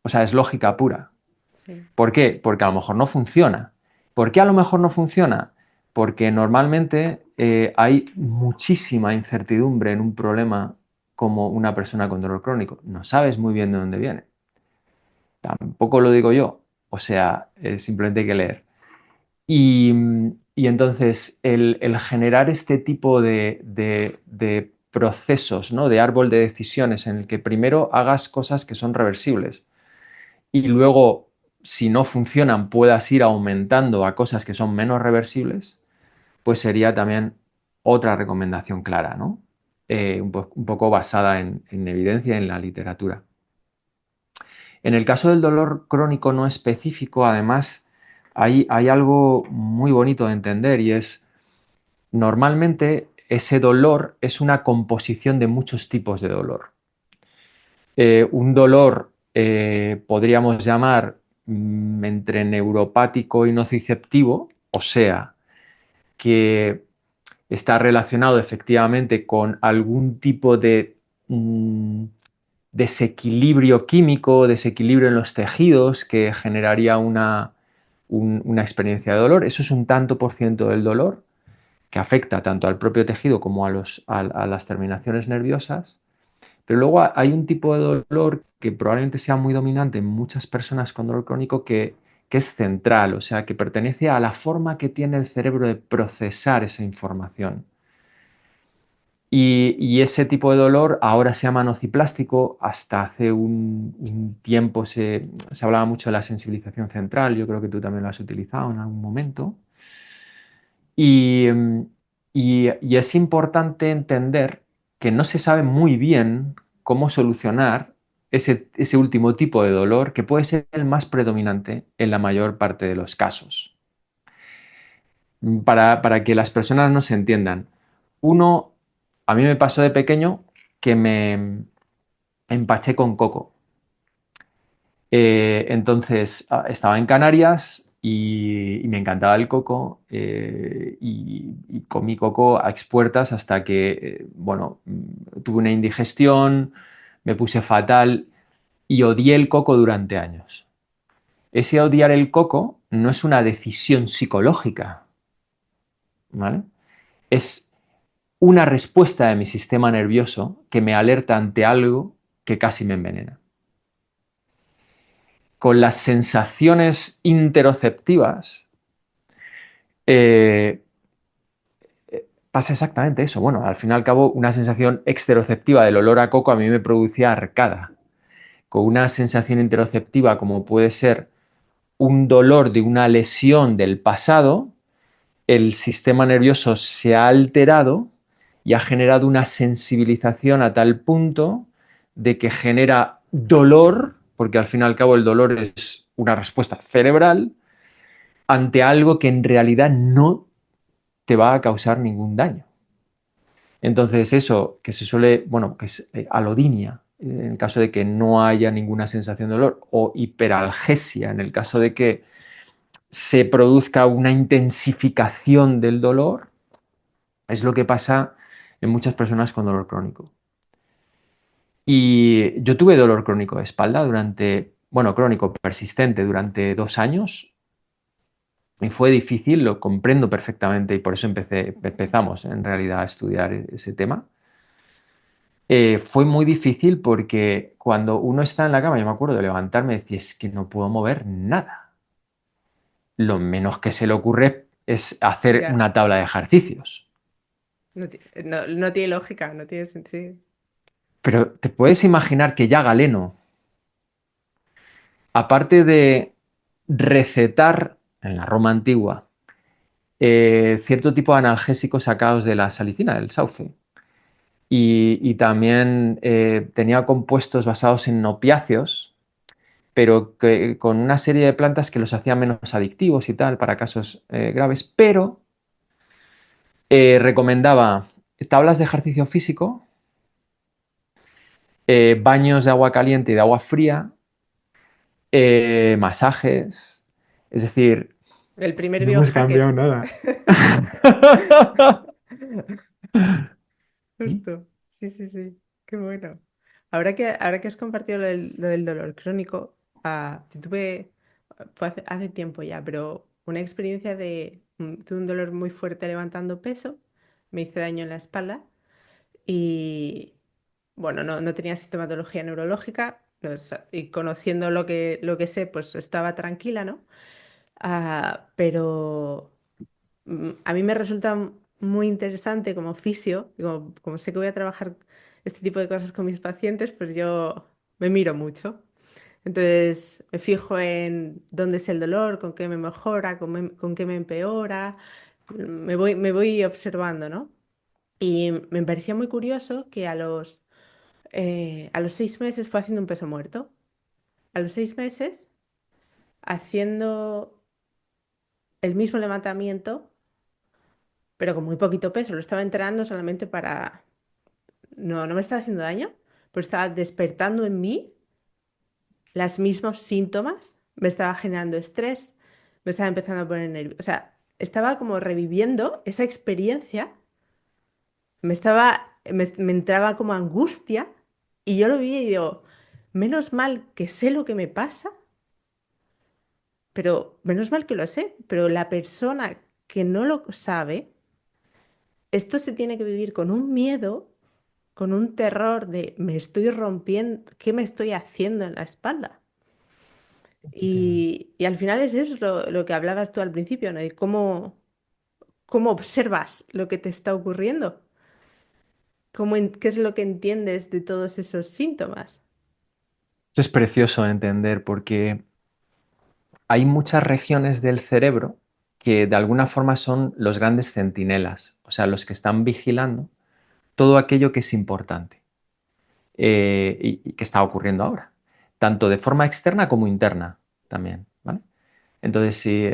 O sea, es lógica pura. sí. ¿Por qué? Porque a lo mejor no funciona. ¿Por qué a lo mejor no funciona? Porque normalmente hay muchísima incertidumbre en un problema como una persona con dolor crónico. No sabes muy bien de dónde viene. Tampoco lo digo yo. O sea, simplemente hay que leer. Y, y entonces el generar este tipo de procesos, ¿no? De árbol de decisiones en el que primero hagas cosas que son reversibles y luego, si no funcionan, puedas ir aumentando a cosas que son menos reversibles, pues sería también otra recomendación clara, ¿no? Un poco basada en evidencia en la literatura. En el caso del dolor crónico no específico, además, hay algo muy bonito de entender y es, normalmente ese dolor es una composición de muchos tipos de dolor. Un dolor podríamos llamar entre neuropático y nociceptivo, o sea, que está relacionado efectivamente con algún tipo de desequilibrio químico, desequilibrio en los tejidos que generaría una experiencia de dolor. Eso es un tanto por ciento del dolor que afecta tanto al propio tejido como a las terminaciones nerviosas. Pero luego hay un tipo de dolor que probablemente sea muy dominante en muchas personas con dolor crónico que es central, o sea, que pertenece a la forma que tiene el cerebro de procesar esa información. Y ese tipo de dolor ahora se llama nociplástico. Hasta hace un tiempo se hablaba mucho de la sensibilización central. Yo creo que tú también lo has utilizado en algún momento. Y, y es importante entender que no se sabe muy bien cómo solucionar ese último tipo de dolor que puede ser el más predominante en la mayor parte de los casos. Para que las personas nos entiendan. Uno, a mí me pasó de pequeño que me empaché con coco. Entonces, estaba en Canarias y me encantaba el coco, y comí coco a expuertas hasta que, bueno, tuve una indigestión, me puse fatal y odié el coco durante años. Ese odiar el coco no es una decisión psicológica, ¿vale? Es una respuesta de mi sistema nervioso que me alerta ante algo que casi me envenena. Con las sensaciones interoceptivas, eh, pasa exactamente eso. Bueno, al fin y al cabo, una sensación exteroceptiva del olor a coco a mí me producía arcada. Con una sensación interoceptiva como puede ser un dolor de una lesión del pasado, el sistema nervioso se ha alterado y ha generado una sensibilización a tal punto de que genera dolor, porque al fin y al cabo el dolor es una respuesta cerebral ante algo que en realidad no te va a causar ningún daño. Entonces eso que se suele, bueno, que es alodinia, en el caso de que no haya ninguna sensación de dolor, o hiperalgesia, en el caso de que se produzca una intensificación del dolor, es lo que pasa en muchas personas con dolor crónico. Y yo tuve dolor crónico de espalda durante, bueno, crónico persistente durante 2 años. Y fue difícil, lo comprendo perfectamente y por eso empezamos en realidad a estudiar ese tema. Fue muy difícil porque cuando uno está en la cama, yo me acuerdo de levantarme y decir, es que no puedo mover nada. Lo menos que se le ocurre es hacer Ya, una tabla de ejercicios. no tiene lógica, no tiene sentido. Pero te puedes imaginar que ya Galeno, aparte de recetar en la Roma antigua cierto tipo de analgésicos sacados de la salicina, del sauce, y también tenía compuestos basados en opiáceos, pero con una serie de plantas que los hacían menos adictivos y tal para casos graves, pero recomendaba tablas de ejercicio físico, baños de agua caliente y de agua fría, masajes, es decir, El primer no hemos cambiado biohacker. nada. Justo. Sí, sí, sí. Qué bueno. Ahora que has compartido lo del dolor crónico, yo fue hace tiempo ya, pero una experiencia tuve un dolor muy fuerte levantando peso, me hice daño en la espalda y, bueno, no tenía sintomatología neurológica, y conociendo lo que sé, pues estaba tranquila, ¿no? Pero a mí me resulta muy interesante como fisio, y como sé que voy a trabajar este tipo de cosas con mis pacientes, pues yo me miro mucho. Entonces me fijo en dónde es el dolor, con qué me mejora, con qué me empeora, me voy observando, ¿no? Y me parecía muy curioso que a los 6 meses fue haciendo un peso muerto. A los 6 meses, haciendo el mismo levantamiento, pero con muy poquito peso. Lo estaba entrenando solamente para... No me estaba haciendo daño, pero estaba despertando en mí los mismos síntomas. Me estaba generando estrés, me estaba empezando a poner nervioso. O sea, estaba como reviviendo esa experiencia. Me entraba como angustia y yo lo vi y digo, menos mal que sé lo que me pasa, pero menos mal que lo sé, pero la persona que no lo sabe, esto se tiene que vivir con un miedo, con un terror de me estoy rompiendo, ¿qué me estoy haciendo en la espalda? Y al final es eso lo que hablabas tú al principio, ¿no? De cómo observas lo que te está ocurriendo. ¿Qué es lo que entiendes de todos esos síntomas? Esto es precioso de entender porque hay muchas regiones del cerebro que de alguna forma son los grandes centinelas, o sea, los que están vigilando todo aquello que es importante y que está ocurriendo ahora, tanto de forma externa como interna también, ¿vale? Entonces, si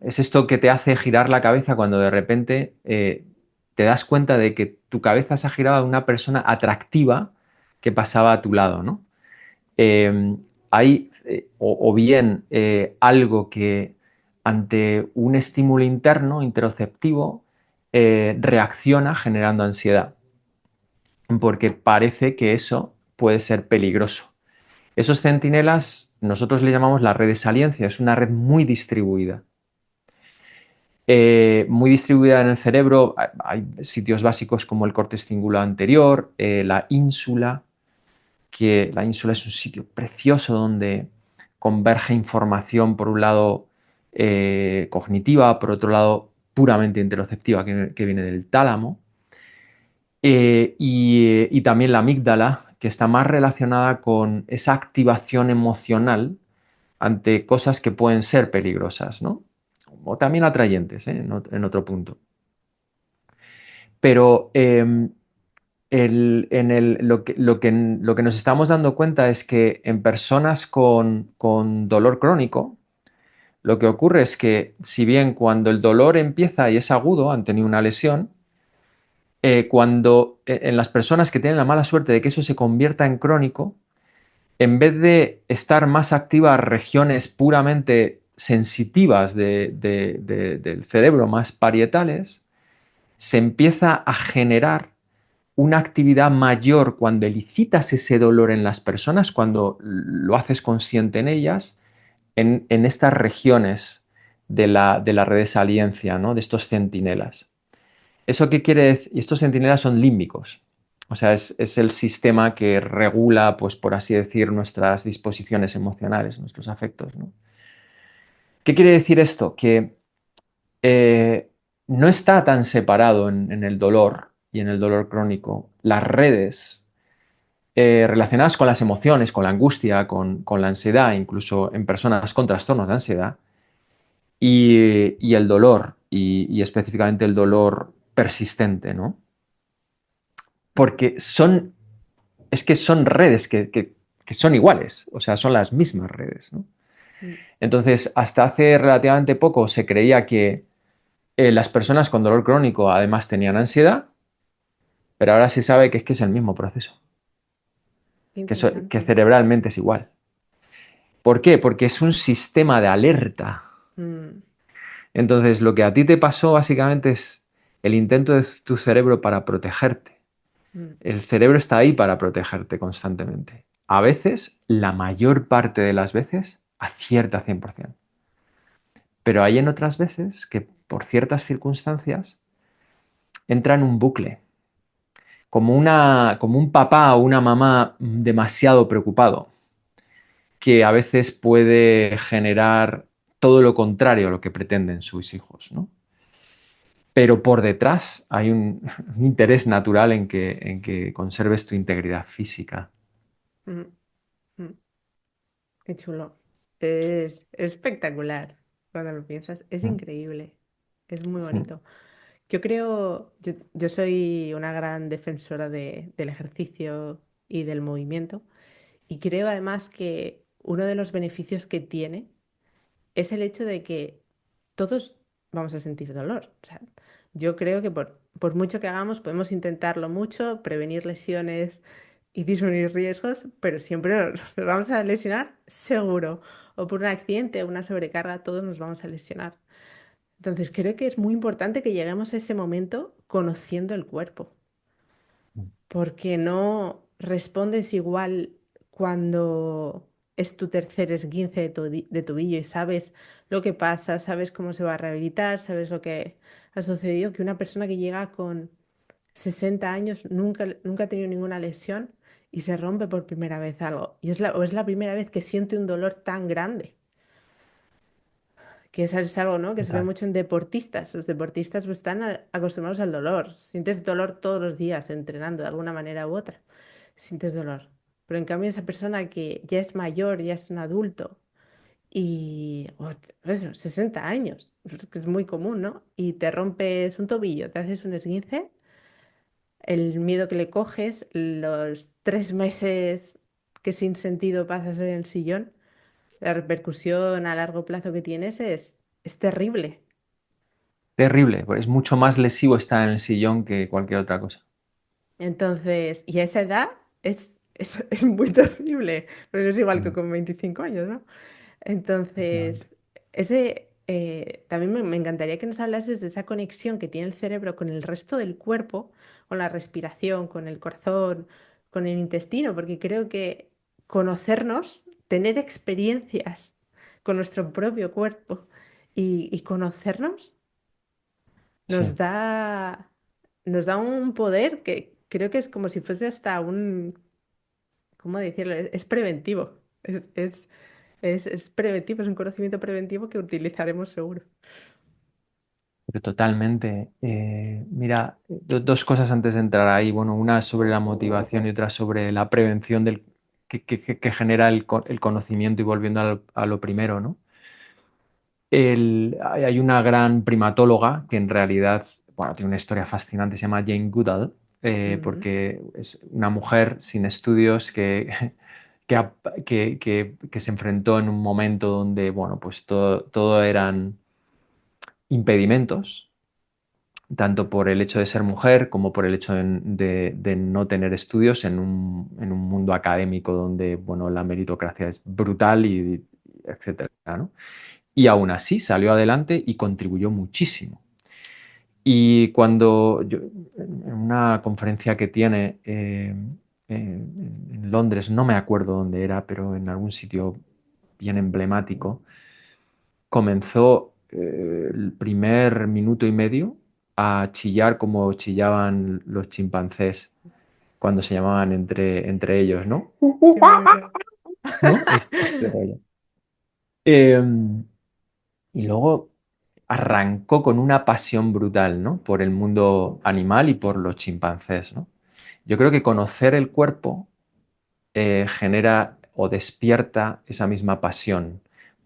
es esto que te hace girar la cabeza cuando de repente te das cuenta de que tu cabeza se ha girado a una persona atractiva que pasaba a tu lado, ¿no? Eh, hay o bien algo que ante un estímulo interno, interoceptivo, reacciona generando ansiedad, porque parece que eso puede ser peligroso. Esos centinelas nosotros le llamamos la red de saliencia, es una red muy distribuida en el cerebro. Hay sitios básicos como el corte cingulado anterior, la ínsula, que la ínsula es un sitio precioso donde converge información, por un lado cognitiva, por otro lado puramente interoceptiva, que viene del tálamo, y también la amígdala, que está más relacionada con esa activación emocional ante cosas que pueden ser peligrosas, ¿no? O también atrayentes, ¿eh? En otro punto. Pero lo que nos estamos dando cuenta es que en personas con dolor crónico, lo que ocurre es que si bien cuando el dolor empieza y es agudo, han tenido una lesión, cuando en las personas que tienen la mala suerte de que eso se convierta en crónico, en vez de estar más activas regiones puramente sensitivas del cerebro, más parietales, se empieza a generar una actividad mayor cuando elicitas ese dolor en las personas, cuando lo haces consciente en ellas, en estas regiones de la red de saliencia, ¿no? De estos centinelas. ¿Eso qué quiere decir? Y estos centinelas son límbicos. O sea, es el sistema que regula, pues por así decir, nuestras disposiciones emocionales, nuestros afectos, ¿no? ¿Qué quiere decir esto? Que eh, no está tan separado en el dolor y en el dolor crónico las redes relacionadas con las emociones, con la angustia, con la ansiedad, incluso en personas con trastornos de ansiedad, y el dolor, y específicamente el dolor persistente, ¿no? Porque es que son redes que son iguales, o sea, son las mismas redes, ¿no? Mm. Entonces, hasta hace relativamente poco se creía que las personas con dolor crónico además tenían ansiedad, pero ahora se sabe que es el mismo proceso, Qué que interesante. cerebralmente es igual. ¿Por qué? Porque es un sistema de alerta. Mm, Entonces, lo que a ti te pasó básicamente es el intento de tu cerebro para protegerte. mm. El cerebro está ahí para protegerte constantemente. A veces, la mayor parte de las veces, acierta 100%. Pero hay en otras veces que por ciertas circunstancias entra en un bucle, como un papá o una mamá demasiado preocupado, que a veces puede generar todo lo contrario a lo que pretenden sus hijos, ¿no? Pero por detrás hay un interés natural en que conserves tu integridad física. Mm, mm. Qué chulo. Es espectacular cuando lo piensas. Es ¿Mm? increíble. Es muy ¿Mm? bonito. Yo soy una gran defensora del ejercicio y del movimiento y creo además que uno de los beneficios que tiene es el hecho de que todos vamos a sentir dolor. O sea, yo creo que por mucho que hagamos, podemos intentarlo mucho, prevenir lesiones y disminuir riesgos, pero siempre nos vamos a lesionar seguro. O por un accidente o una sobrecarga, todos nos vamos a lesionar. Entonces, creo que es muy importante que lleguemos a ese momento conociendo el cuerpo, porque no respondes igual cuando es tu tercer esguince de tobillo y sabes lo que pasa, sabes cómo se va a rehabilitar, sabes lo que ha sucedido, que una persona que llega con 60 años nunca ha tenido ninguna lesión y se rompe por primera vez algo. O es la primera vez que siente un dolor tan grande. que eso es algo, ¿no? Que se ve Total. mucho en deportistas. Los deportistas pues, están acostumbrados al dolor. Sientes dolor todos los días entrenando de alguna manera u otra. Sientes dolor. Pero en cambio esa persona que ya es mayor, ya es un adulto y, eso, 60 años, que es muy común, ¿no? Y te rompes un tobillo, te haces un esguince, el miedo que le coges, los 3 meses que sin sentido pasas en el sillón, la repercusión a largo plazo que tienes es terrible. Terrible, pues es mucho más lesivo estar en el sillón que cualquier otra cosa. Entonces, y a esa edad es muy terrible, pero no es igual que Mm, con 25 años, ¿no? efectivamente. Entonces, también me encantaría que nos hablases de esa conexión que tiene el cerebro con el resto del cuerpo, con la respiración, con el corazón, con el intestino, porque creo que conocernos, tener experiencias con nuestro propio cuerpo y conocernos nos Sí, da, nos da un poder que creo que es como si fuese hasta un, ¿cómo decirlo? Es preventivo. Es preventivo, es un conocimiento preventivo que utilizaremos seguro. pero totalmente. Mira, dos cosas antes de entrar ahí. Bueno, una sobre la motivación y otra sobre la prevención que genera el conocimiento y volviendo a lo primero, ¿no? Hay una gran primatóloga que en realidad, bueno, tiene una historia fascinante, se llama Jane Goodall, Ujú. porque es una mujer sin estudios que, ap- que se enfrentó en un momento donde, bueno, pues todo eran impedimentos, tanto por el hecho de ser mujer como por el hecho de no tener estudios en un mundo académico donde, bueno, la meritocracia es brutal y etcétera, ¿no? Y aún así salió adelante y contribuyó muchísimo. Y cuando yo, en una conferencia que tiene en Londres, no me acuerdo dónde era, pero en algún sitio bien emblemático, comenzó el primer minuto y medio a chillar como chillaban los chimpancés cuando se llamaban entre ellos, ¿no? Qué bueno. ¿No? Este rollo. Em, Y luego arrancó con una pasión brutal, ¿no? Por el mundo animal y por los chimpancés, ¿no? Yo creo que conocer el cuerpo genera o despierta esa misma pasión,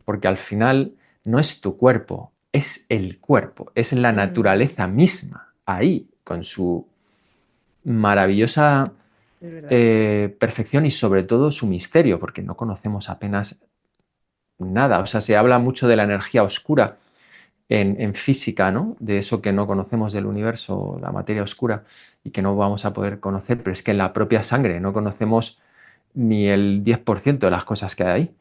porque al final no es tu cuerpo, es el cuerpo, es la Mm, naturaleza misma, ahí, con su maravillosa es verdad. perfección y sobre todo su misterio, porque no conocemos apenas nada. O sea, se habla mucho de la energía oscura en física, ¿no? De eso que no conocemos del universo, la materia oscura, y que no vamos a poder conocer, pero es que en la propia sangre no conocemos ni el 10% de las cosas que hay ahí,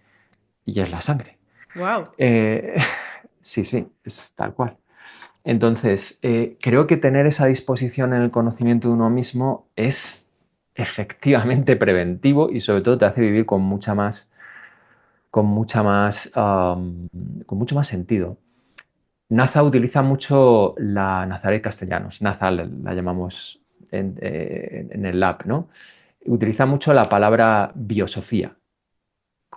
y es la sangre. Wow. Eh, sí, sí, es tal cual. Entonces, creo que tener esa disposición en el conocimiento de uno mismo es efectivamente preventivo y sobre todo te hace vivir con mucha más, con mucho más sentido. NASA utiliza mucho la Nazaret Castellanos, NASA la llamamos en el lab, ¿no? Utiliza mucho la palabra biosofía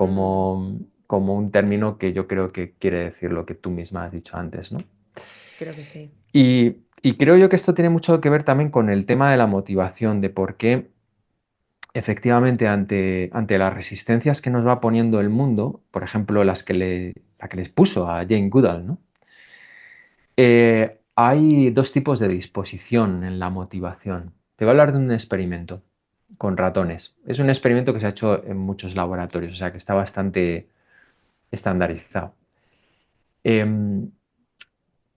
Mm, como un término que yo creo que quiere decir lo que tú misma has dicho antes, ¿no? creo que sí. Y creo yo que esto tiene mucho que ver también con el tema de la motivación, de por qué efectivamente ante las resistencias que nos va poniendo el mundo, por ejemplo, la que les puso a Jane Goodall, ¿no? Hay dos tipos de disposición en la motivación. Te voy a hablar de un experimento con ratones. Es un experimento que se ha hecho en muchos laboratorios, o sea que está bastante estandarizado. Em,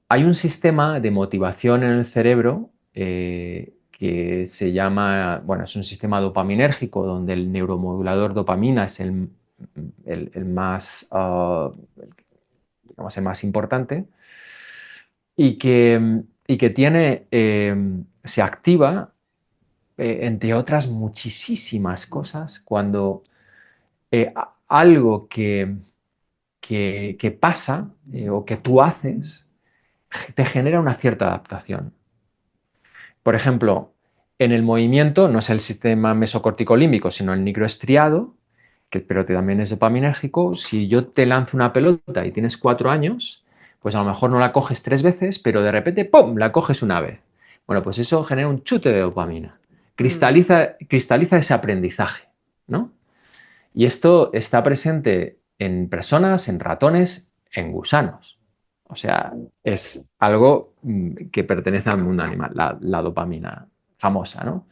Hay un sistema de motivación en el cerebro que se llama, bueno, es un sistema dopaminérgico donde el neuromodulador dopamina es el más, digamos, el más importante y que tiene, se activa, entre otras muchísimas cosas, cuando algo que pasa o que tú haces te genera una cierta adaptación. Por ejemplo, en el movimiento no es el sistema mesocorticolímbico, sino el microestriado, pero que también es dopaminérgico. Si yo te lanzo una pelota y tienes 4 años, Pues a lo mejor no la coges 3 veces, pero de repente, ¡pum!, la coges una vez. Bueno, pues eso genera un chute de dopamina. Mm, Cristaliza ese aprendizaje, ¿no? Y esto está presente en personas, en ratones, en gusanos. O sea, es algo que pertenece al mundo animal, la dopamina famosa, ¿no?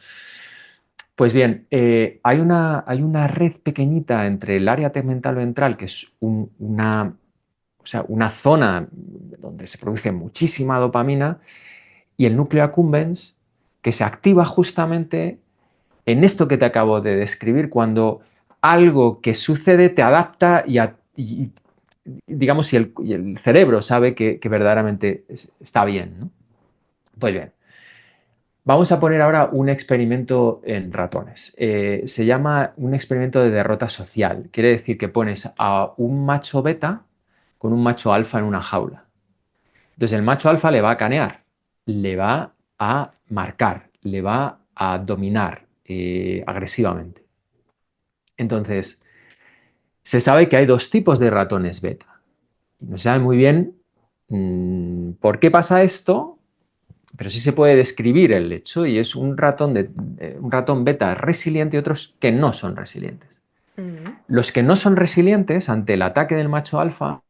Pues bien, hay una red pequeñita entre el área tegmental ventral, que es una zona donde se produce muchísima dopamina, y el núcleo accumbens, que se activa justamente en esto que te acabo de describir, cuando algo que sucede te adapta digamos, y el cerebro sabe que verdaderamente está bien, ¿no? Pues bien, vamos a poner ahora un experimento en ratones. Se llama un experimento de derrota social. Quiere decir que pones a un macho beta con un macho alfa en una jaula. Entonces el macho alfa le va a canear, le va a marcar, le va a dominar agresivamente. Entonces, se sabe que hay dos tipos de ratones beta. No se sabe muy bien por qué pasa esto, pero sí se puede describir el hecho, y es un ratón beta resiliente y otros que no son resilientes. mm. Los que no son resilientes ante el ataque del macho alfa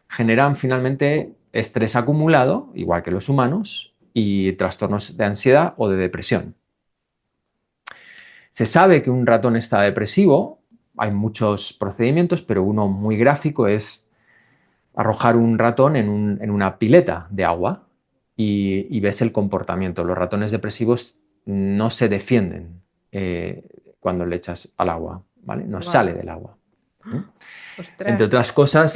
generan finalmente estrés acumulado, igual que los humanos, y trastornos de ansiedad o de depresión. Se sabe que un ratón está depresivo, hay muchos procedimientos, pero uno muy gráfico es arrojar un ratón en una pileta de agua y ves el comportamiento. Los ratones depresivos no se defienden eh, cuando le echas al agua, ¿vale? No sale Wow. del agua. ¿Mm? Entre Ostras, otras cosas,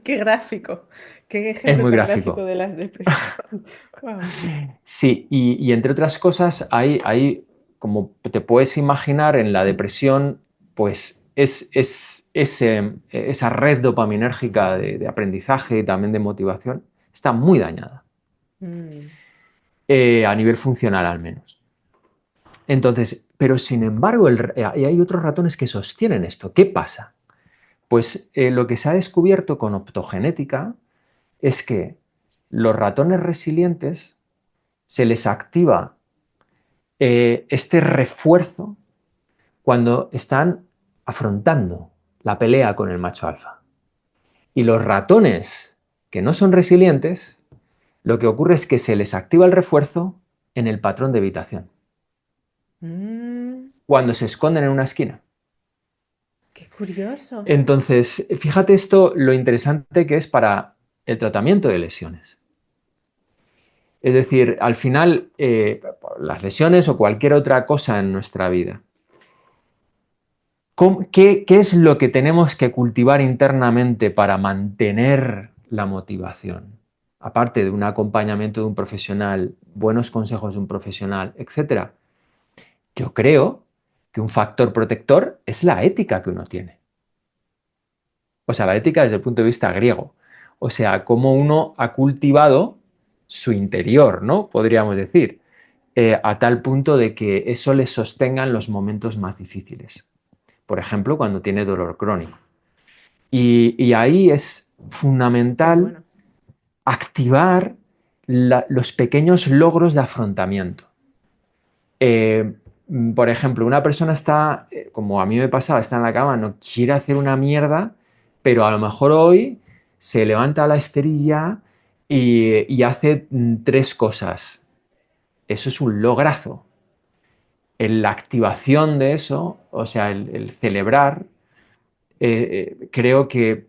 qué gráfico, qué es ejemplo muy tan gráfico gráfico. de la depresión. Wow. Sí, y entre otras cosas, como te puedes imaginar, en la depresión, pues esa red dopaminérgica de aprendizaje y también de motivación está muy dañada, a nivel funcional al menos. Entonces, pero sin embargo, hay otros ratones que sostienen esto. ¿Qué pasa? Pues lo que se ha descubierto con optogenética es que los ratones resilientes se les activa este refuerzo cuando están afrontando la pelea con el macho alfa. Y los ratones que no son resilientes, lo que ocurre es que se les activa el refuerzo en el patrón de evitación, Mm, cuando se esconden en una esquina. qué curioso. Entonces, fíjate esto lo interesante que es para el tratamiento de lesiones. Es decir, al final, las lesiones o cualquier otra cosa en nuestra vida, ¿qué es lo que tenemos que cultivar internamente para mantener la motivación? Aparte de un acompañamiento de un profesional, buenos consejos de un profesional, etcétera. Yo creo que un factor protector es la ética que uno tiene. O sea, la ética desde el punto de vista griego. O sea, cómo uno ha cultivado su interior, ¿no? Podríamos decir, a tal punto de que eso le sostenga en los momentos más difíciles. Por ejemplo, cuando tiene dolor crónico. Y ahí es Qué fundamental bueno. activar los pequeños logros de afrontamiento. Eh, por ejemplo, una persona está, como a mí me pasaba, está en la cama, no quiere hacer una mierda, pero a lo mejor hoy se levanta la esterilla y hace 3 cosas. Eso es un lograzo. La activación de eso, o sea, el celebrar, creo que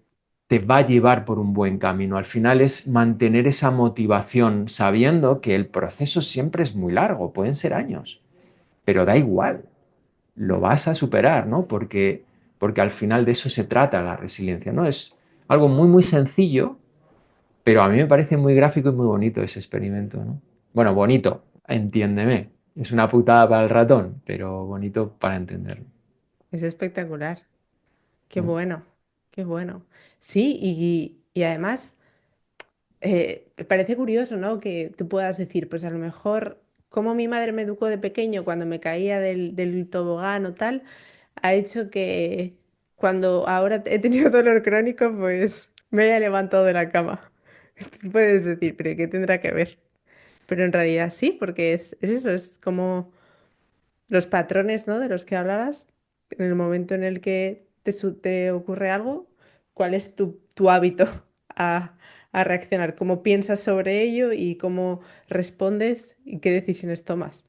te va a llevar por un buen camino. Al final es mantener esa motivación sabiendo que el proceso siempre es muy largo, pueden ser años, pero da igual, lo vas a superar, ¿no? Porque al final de eso se trata la resiliencia, ¿no? Es algo muy, muy sencillo, pero a mí me parece muy gráfico y muy bonito ese experimento, ¿no? Bueno, bonito, entiéndeme. Es una putada para el ratón, pero bonito para entenderlo. Es espectacular. Qué ¿No? bueno, qué bueno. Sí, y además me parece curioso, ¿no? Que tú puedas decir, pues a lo mejor, como mi madre me educó de pequeño cuando me caía del tobogán o tal, ha hecho que cuando ahora he tenido dolor crónico, pues me haya levantado de la cama. Tú puedes decir, pero ¿qué tendrá que ver? Pero en realidad sí, porque es eso, es como los patrones, ¿no? De los que hablabas, en el momento en el que te ocurre algo, ¿cuál es tu hábito a, a reaccionar? ¿Cómo piensas sobre ello y cómo respondes y qué decisiones tomas?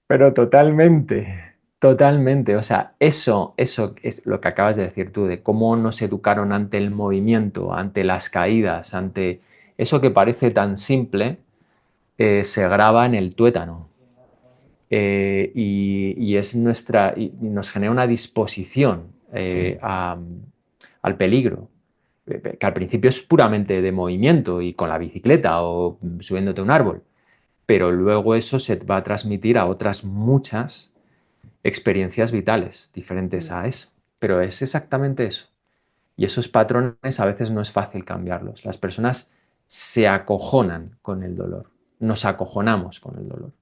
Pero totalmente, totalmente. O sea, eso es lo que acabas de decir tú, de cómo nos educaron ante el movimiento, ante las caídas, ante eso que parece tan simple, se graba en el tuétano. Y es y nos genera una disposición al peligro, que al principio es puramente de movimiento y con la bicicleta o subiéndote a un árbol, pero luego eso se va a transmitir a otras muchas experiencias vitales diferentes Mm, a eso. Pero es exactamente eso. Y esos patrones a veces no es fácil cambiarlos. Las personas se acojonan con el dolor, nos acojonamos con el dolor.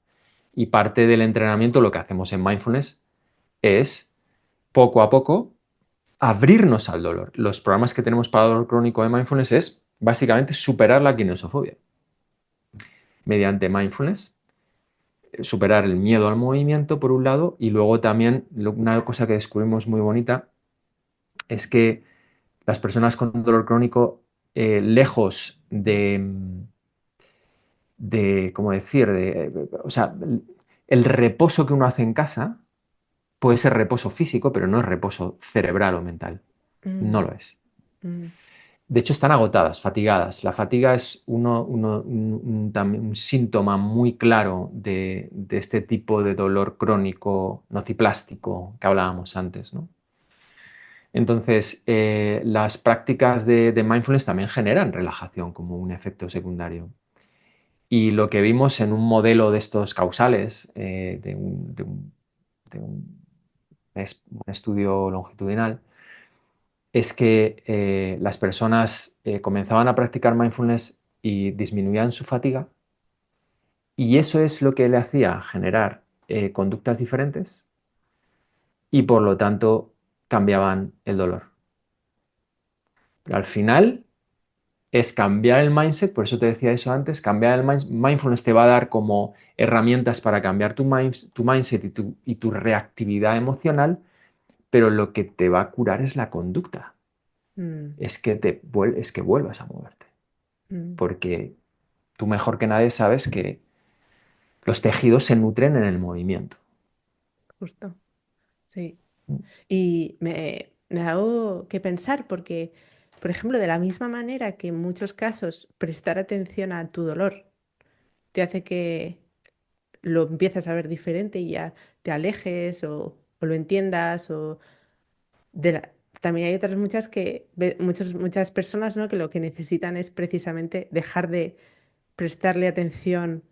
Y parte del entrenamiento, lo que hacemos en mindfulness, es poco a poco abrirnos al dolor. Los programas que tenemos para dolor crónico de mindfulness es básicamente superar la kinesofobia mediante mindfulness, superar el miedo al movimiento por un lado y luego también una cosa que descubrimos muy bonita es que las personas con dolor crónico, lejos de, ¿cómo decir? O sea, el reposo que uno hace en casa puede ser reposo físico, pero no es reposo cerebral o mental. mm, No lo es. mm, De hecho, están agotadas, fatigadas. La fatiga es también un síntoma muy claro de este tipo de dolor crónico nociplástico que hablábamos antes, ¿no? Entonces, las prácticas de mindfulness también generan relajación como un efecto secundario. Y lo que vimos en un modelo de estos causales, un estudio longitudinal, es que las personas comenzaban a practicar mindfulness y disminuían su fatiga, y eso es lo que le hacía generar conductas diferentes y por lo tanto cambiaban el dolor. Pero al final es cambiar el mindset, por eso te decía eso antes, cambiar el mindfulness te va a dar como herramientas para cambiar tu mindset y tu reactividad emocional, pero lo que te va a curar es la conducta, mm, es que vuelvas a moverte, mm, porque tú mejor que nadie sabes que los tejidos se nutren en el movimiento. justo, sí. Y me hago que pensar porque, por ejemplo, de la misma manera que en muchos casos prestar atención a tu dolor te hace que lo empieces a ver diferente y ya te alejes o lo entiendas o de también hay otras muchas muchas personas, ¿no? Que lo que necesitan es precisamente dejar de prestarle atención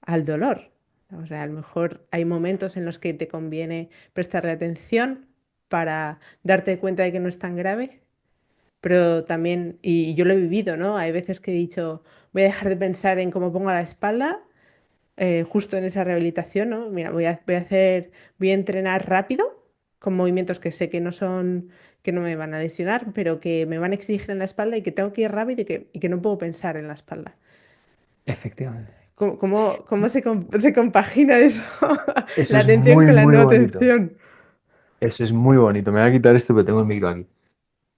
al dolor. O sea, a lo mejor hay momentos en los que te conviene prestarle atención para darte cuenta de que no es tan grave, pero también, y yo lo he vivido, ¿no? Hay veces que he dicho, voy a dejar de pensar en cómo pongo la espalda, justo en esa rehabilitación, ¿no? Mira, voy a entrenar rápido, con movimientos que sé que no son, que no me van a lesionar, pero que me van a exigir en la espalda y que tengo que ir rápido y que no puedo pensar en la espalda. Efectivamente. ¿Cómo se compagina eso? Eso La es atención muy, con la muy no bonito. atención. Eso es muy bonito. Me voy a quitar esto, pero tengo el micro aquí.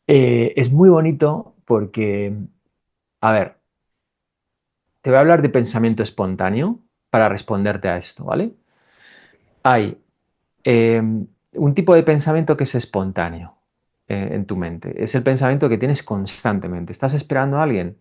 Es muy bonito porque, a ver, te voy a hablar de pensamiento espontáneo para responderte a esto, ¿vale? Hay un tipo de pensamiento que es espontáneo en tu mente. Es el pensamiento que tienes constantemente. Estás esperando a alguien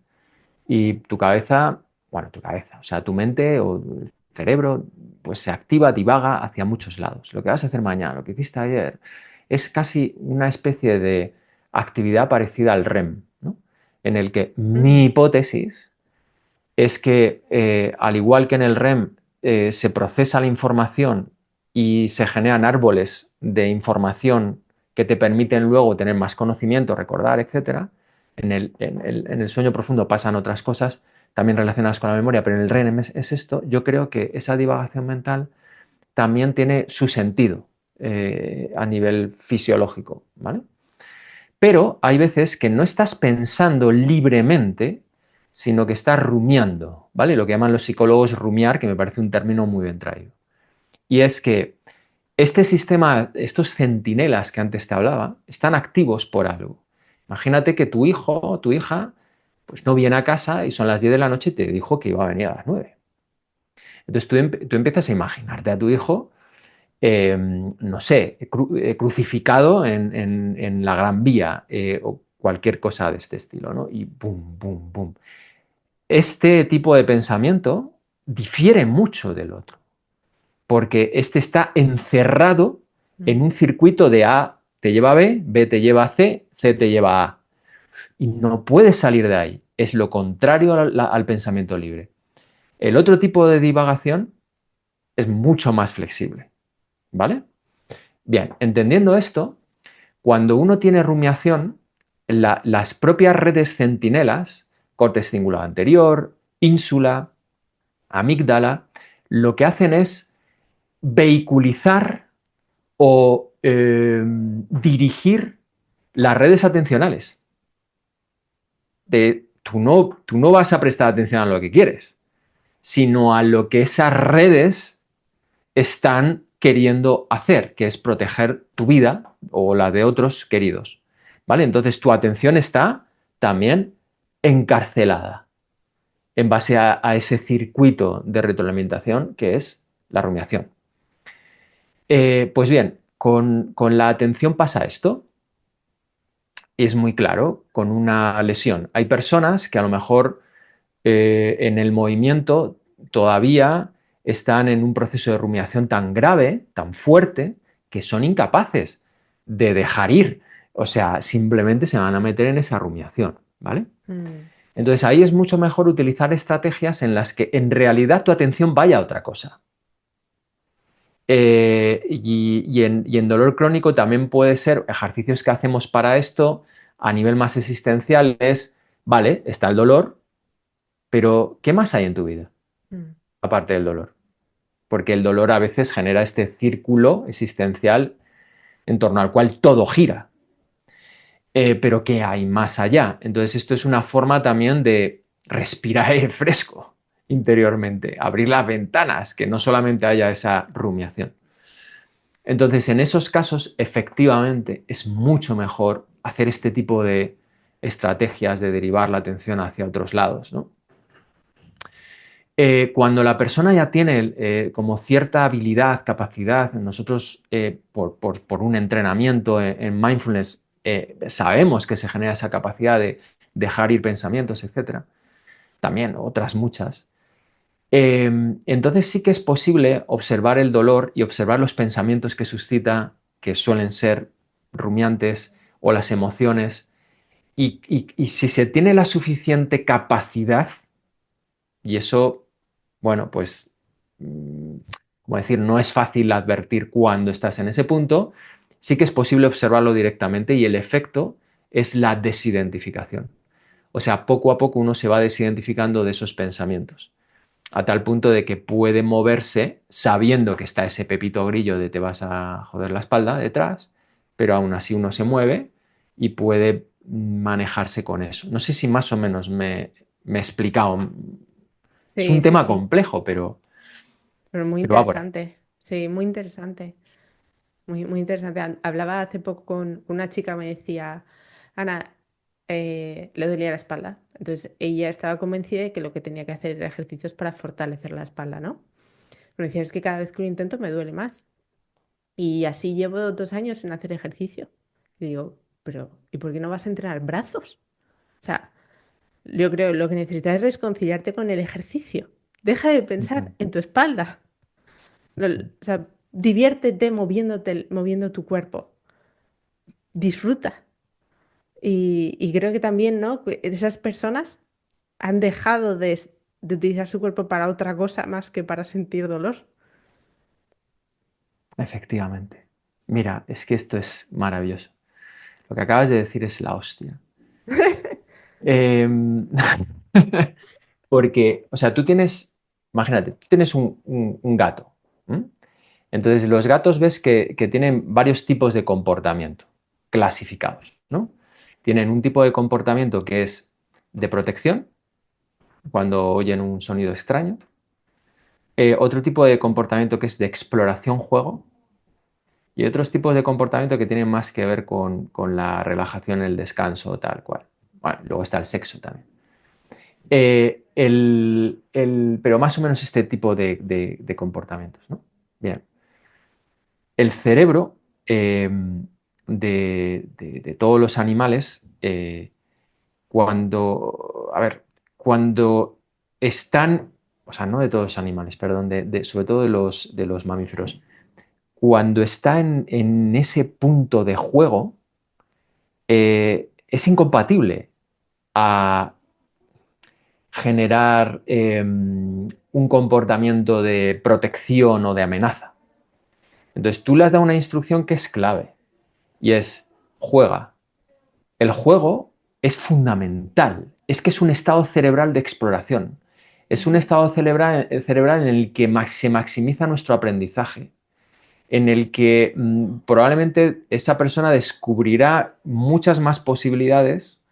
y tu cabeza, bueno, tu cabeza, o sea, tu mente o el cerebro, pues se activa, divaga hacia muchos lados. Lo que vas a hacer mañana, lo que hiciste ayer, es casi una especie de actividad parecida al REM, ¿no? En el que mi Mm, hipótesis es que, al igual que en el REM, se procesa la información y se generan árboles de información que te permiten luego tener más conocimiento, recordar, etcétera. En el sueño profundo pasan otras cosas también relacionadas con la memoria, pero en el REM es esto. Yo creo que esa divagación mental también tiene su sentido a nivel fisiológico, ¿vale? Pero hay veces que no estás pensando libremente, sino que estás rumiando, ¿vale? Lo que llaman los psicólogos rumiar, que me parece un término muy bien traído. Y es que este sistema, estos centinelas que antes te hablaba, están activos por algo. Imagínate que tu hijo o tu hija pues no viene a casa y son las 10 de la noche y te dijo que iba a venir a las 9. Entonces tú empiezas a imaginarte a tu hijo, no sé, crucificado en la Gran Vía o cualquier cosa de este estilo, ¿no? Y boom, boom, boom. Este tipo de pensamiento difiere mucho del otro, porque este está encerrado en Mm, un circuito de A te lleva a B, B te lleva a C, C te lleva a A. Y no puedes salir de ahí. Es lo contrario al pensamiento libre. El otro tipo de divagación es mucho más flexible, ¿vale? Bien, entendiendo esto, cuando uno tiene rumiación, las propias redes centinelas, córtex cingulado anterior, ínsula, amígdala, lo que hacen es vehiculizar o dirigir las redes atencionales. Tú no vas a prestar atención a lo que quieres, sino a lo que esas redes están queriendo hacer, que es proteger tu vida o la de otros queridos. ¿Vale? Entonces tu atención está también encarcelada en base a ese circuito de retroalimentación que es la rumiación. Pues bien, con la atención pasa esto. Es muy claro, con una lesión. Hay personas que a lo mejor en el movimiento todavía están en un proceso de rumiación tan grave, tan fuerte, que son incapaces de dejar ir. O sea, simplemente se van a meter en esa rumiación, ¿vale? mm, Entonces ahí es mucho mejor utilizar estrategias en las que en realidad tu atención vaya a otra cosa. Y en dolor crónico también puede ser ejercicios que hacemos para esto a nivel más existencial es, vale, está el dolor, pero ¿qué más hay en tu vida mm. aparte del dolor? Porque el dolor a veces genera este círculo existencial en torno al cual todo gira. Pero ¿qué hay más allá? Entonces esto es una forma también de respirar aire fresco interiormente, abrir las ventanas, que no solamente haya esa rumiación. Entonces, en esos casos, efectivamente, es mucho mejor hacer este tipo de estrategias de derivar la atención hacia otros lados, ¿no? Cuando la persona ya tiene como cierta habilidad, capacidad, nosotros por un entrenamiento en mindfulness sabemos que se genera esa capacidad de dejar ir pensamientos, etcétera. También otras muchas. Entonces sí que es posible observar el dolor y observar los pensamientos que suscita, que suelen ser rumiantes, o las emociones. Y si se tiene la suficiente capacidad, y eso, bueno, pues, como decir, no es fácil advertir cuando estás en ese punto, sí que es posible observarlo directamente y el efecto es la desidentificación. O sea, poco a poco uno se va desidentificando de esos pensamientos a tal punto de que puede moverse sabiendo que está ese pepito grillo de te vas a joder la espalda detrás, pero aún así uno se mueve y puede manejarse con eso. No sé si más o menos me he explicado. Es Sí, un sí, tema sí, complejo, pero muy pero va por ahí. interesante. Sí, muy interesante. Muy, muy interesante. Hablaba hace poco con una chica, me decía, Ana, le dolía la espalda. Entonces ella estaba convencida de que lo que tenía que hacer era ejercicios para fortalecer la espalda, ¿no? Pero decía, es que cada vez que lo intento me duele más. Y así llevo 2 años sin hacer ejercicio. Y digo, pero ¿y por qué no vas a entrenar brazos? O sea, yo creo que lo que necesitas es reconciliarte con el ejercicio. Deja de pensar Ujú, en tu espalda. ujú. O sea, diviértete moviéndote, moviendo tu cuerpo. Disfruta. Y creo que también, ¿no? Que esas personas han dejado de utilizar su cuerpo para otra cosa más que para sentir dolor. Efectivamente. Mira, es que esto es maravilloso. Lo que acabas de decir es la hostia. Em, Porque, o sea, imagínate, tú tienes un gato. ¿M? Entonces, los gatos ves que tienen varios tipos de comportamiento clasificados, ¿no? tienen un tipo de comportamiento que es de protección, cuando oyen un sonido extraño, otro tipo de comportamiento que es de exploración-juego, y otros tipos de comportamiento que tienen más que ver con la relajación, el descanso, tal cual. Bueno, luego está el sexo también. Pero más o menos este tipo de comportamientos, ¿no? Bien. El cerebro de todos los animales, a ver, cuando están, o sea, no de todos los animales, perdón, sobre todo de los mamíferos, cuando está en ese punto de juego, es incompatible a generar un comportamiento de protección o de amenaza. Entonces tú le has dado una instrucción que es clave y es juega. El juego es fundamental. Es que es un estado cerebral de exploración. Es un estado cerebral en el que se maximiza nuestro aprendizaje, en el que probablemente esa persona descubrirá muchas más posibilidades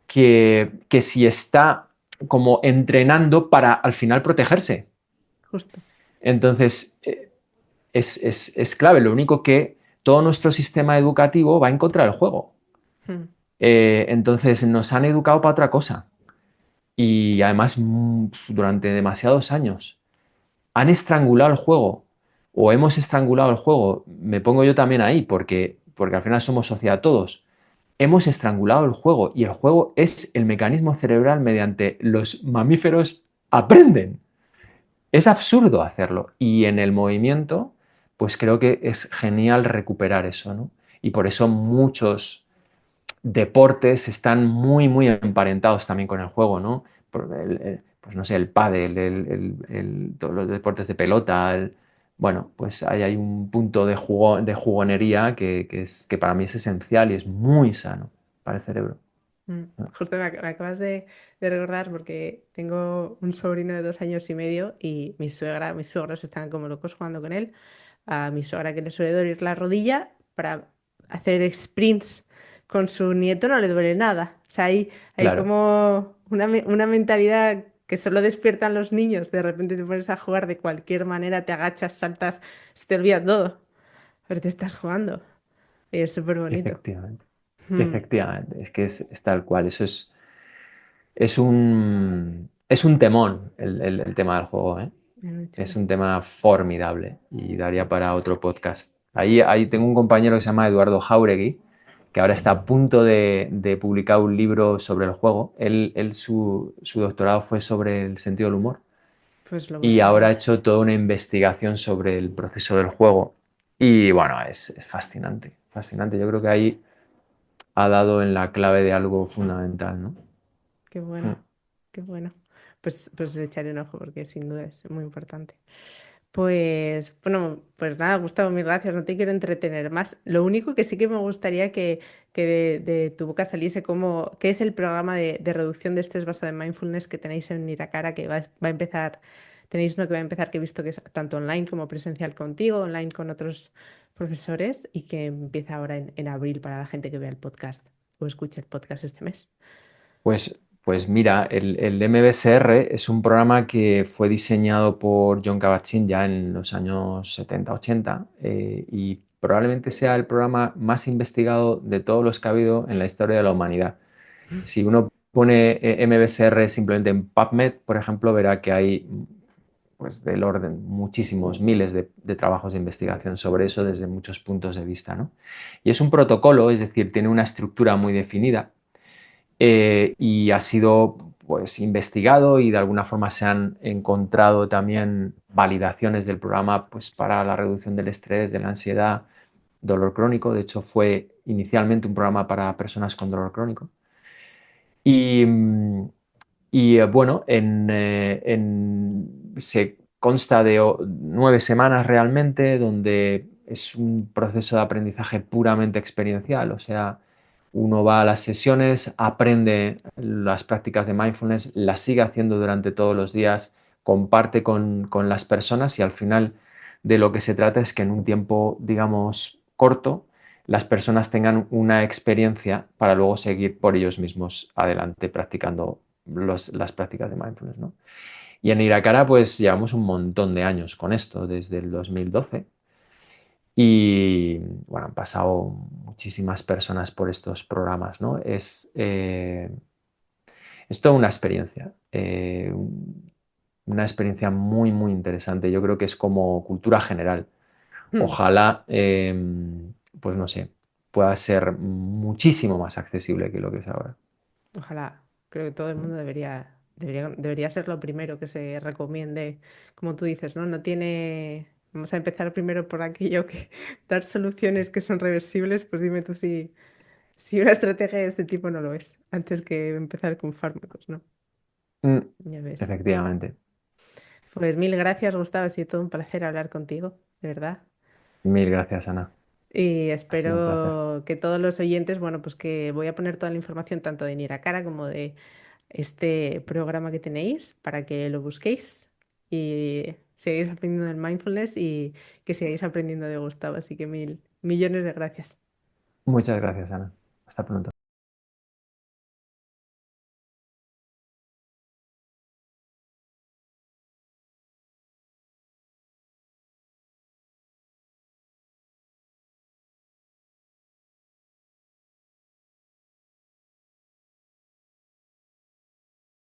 que si está como entrenando para al final protegerse. Justo. Entonces, es clave. Lo único que todo nuestro sistema educativo va en contra del juego. Mm. Entonces, nos han educado para otra cosa. Y además, durante demasiados años, han estrangulado el juego. O hemos estrangulado el juego. Me pongo yo también ahí, porque al final somos sociedad todos. Hemos estrangulado el juego y el juego es el mecanismo cerebral mediante los mamíferos aprenden. Es absurdo hacerlo y en el movimiento pues creo que es genial recuperar eso, ¿no? Y por eso muchos deportes están muy, muy emparentados también con el juego, ¿no? Pues no sé, el pádel, todos los deportes de pelota, bueno, pues ahí hay un punto de jugonería que para mí es esencial y es muy sano para el cerebro. Justo me acabas de recordar porque tengo un sobrino de 2 años y medio y mis suegros están como locos jugando con él. A mi suegra que le suele doler la rodilla para hacer sprints con su nieto no le duele nada. O sea, hay Claro, como una mentalidad que solo despiertan los niños. De repente te pones a jugar de cualquier manera, te agachas, saltas, se te olvida todo. Pero te estás jugando. Y es súper bonito. efectivamente. Mm, Efectivamente, es que es tal cual. Es un temón el tema del juego, ¿eh? es muy Es chulo. un tema formidable y daría para otro podcast. Ahí tengo un compañero que se llama Eduardo Jáuregui, que ahora está a punto de publicar un libro sobre el juego. Su doctorado fue sobre el sentido del humor Pues lo y ahora ha buscaré. hecho toda una investigación sobre el proceso del juego. Y bueno, es fascinante, fascinante. Yo creo que ahí ha dado en la clave de algo fundamental, ¿no? Qué Mm. bueno, qué bueno. Pues le echaré un ojo porque sin duda es muy importante. Pues bueno, pues nada, Gustavo, mil gracias. No te quiero entretener más. Lo único que sí que me gustaría que de tu boca saliese como qué es el programa de reducción de estrés basado en mindfulness que tenéis en Iracara, que va a empezar, tenéis uno que va a empezar que he visto que es tanto online como presencial contigo, online con otros profesores y que empieza ahora en abril para la gente que vea el podcast o escuche el podcast este mes. Pues mira, el MBSR es un programa que fue diseñado por John Kabat-Zinn ya en los años 70-80 y probablemente sea el programa más investigado de todos los que ha habido en la historia de la humanidad. Si uno pone MBSR simplemente en PubMed, por ejemplo, verá que hay pues del orden, muchísimos, miles de trabajos de investigación sobre eso desde muchos puntos de vista, ¿no? Y es un protocolo, es decir, tiene una estructura muy definida y ha sido pues investigado y de alguna forma se han encontrado también validaciones del programa pues para la reducción del estrés, de la ansiedad, dolor crónico. De hecho, fue inicialmente un programa para personas con dolor crónico. Y, bueno, se consta de 9 semanas realmente, donde es un proceso de aprendizaje puramente experiencial, o sea, uno va a las sesiones, aprende las prácticas de mindfulness, las sigue haciendo durante todos los días, comparte con las personas y al final de lo que se trata es que en un tiempo, digamos, corto, las personas tengan una experiencia para luego seguir por ellos mismos adelante practicando las prácticas de mindfulness, ¿no? Y en Iracara pues llevamos un montón de años con esto, desde el 2012. Y bueno, han pasado muchísimas personas por estos programas, ¿no? Es toda una experiencia muy, muy interesante. Yo creo que es como cultura general. Hmm. Ojalá, pues no sé, pueda ser muchísimo más accesible que lo que es ahora. Ojalá, creo que todo el mundo debería ser lo primero que se recomiende, como tú dices, ¿no? No tiene, vamos a empezar primero por aquello que dar soluciones que son reversibles, pues dime tú si una estrategia de este tipo no lo es, antes que empezar con fármacos, ¿no? Mm, Ya ves. efectivamente. Pues mil gracias, Gustavo, ha sido todo un placer hablar contigo, de verdad. Mil gracias, Ana. Y Ha sido un placer. espero que todos los oyentes, bueno, pues que voy a poner toda la información tanto de Niracara como de este programa que tenéis para que lo busquéis y sigáis aprendiendo del mindfulness y que sigáis aprendiendo de Gustavo. Así que mil millones de gracias. Muchas gracias, Ana. Hasta pronto.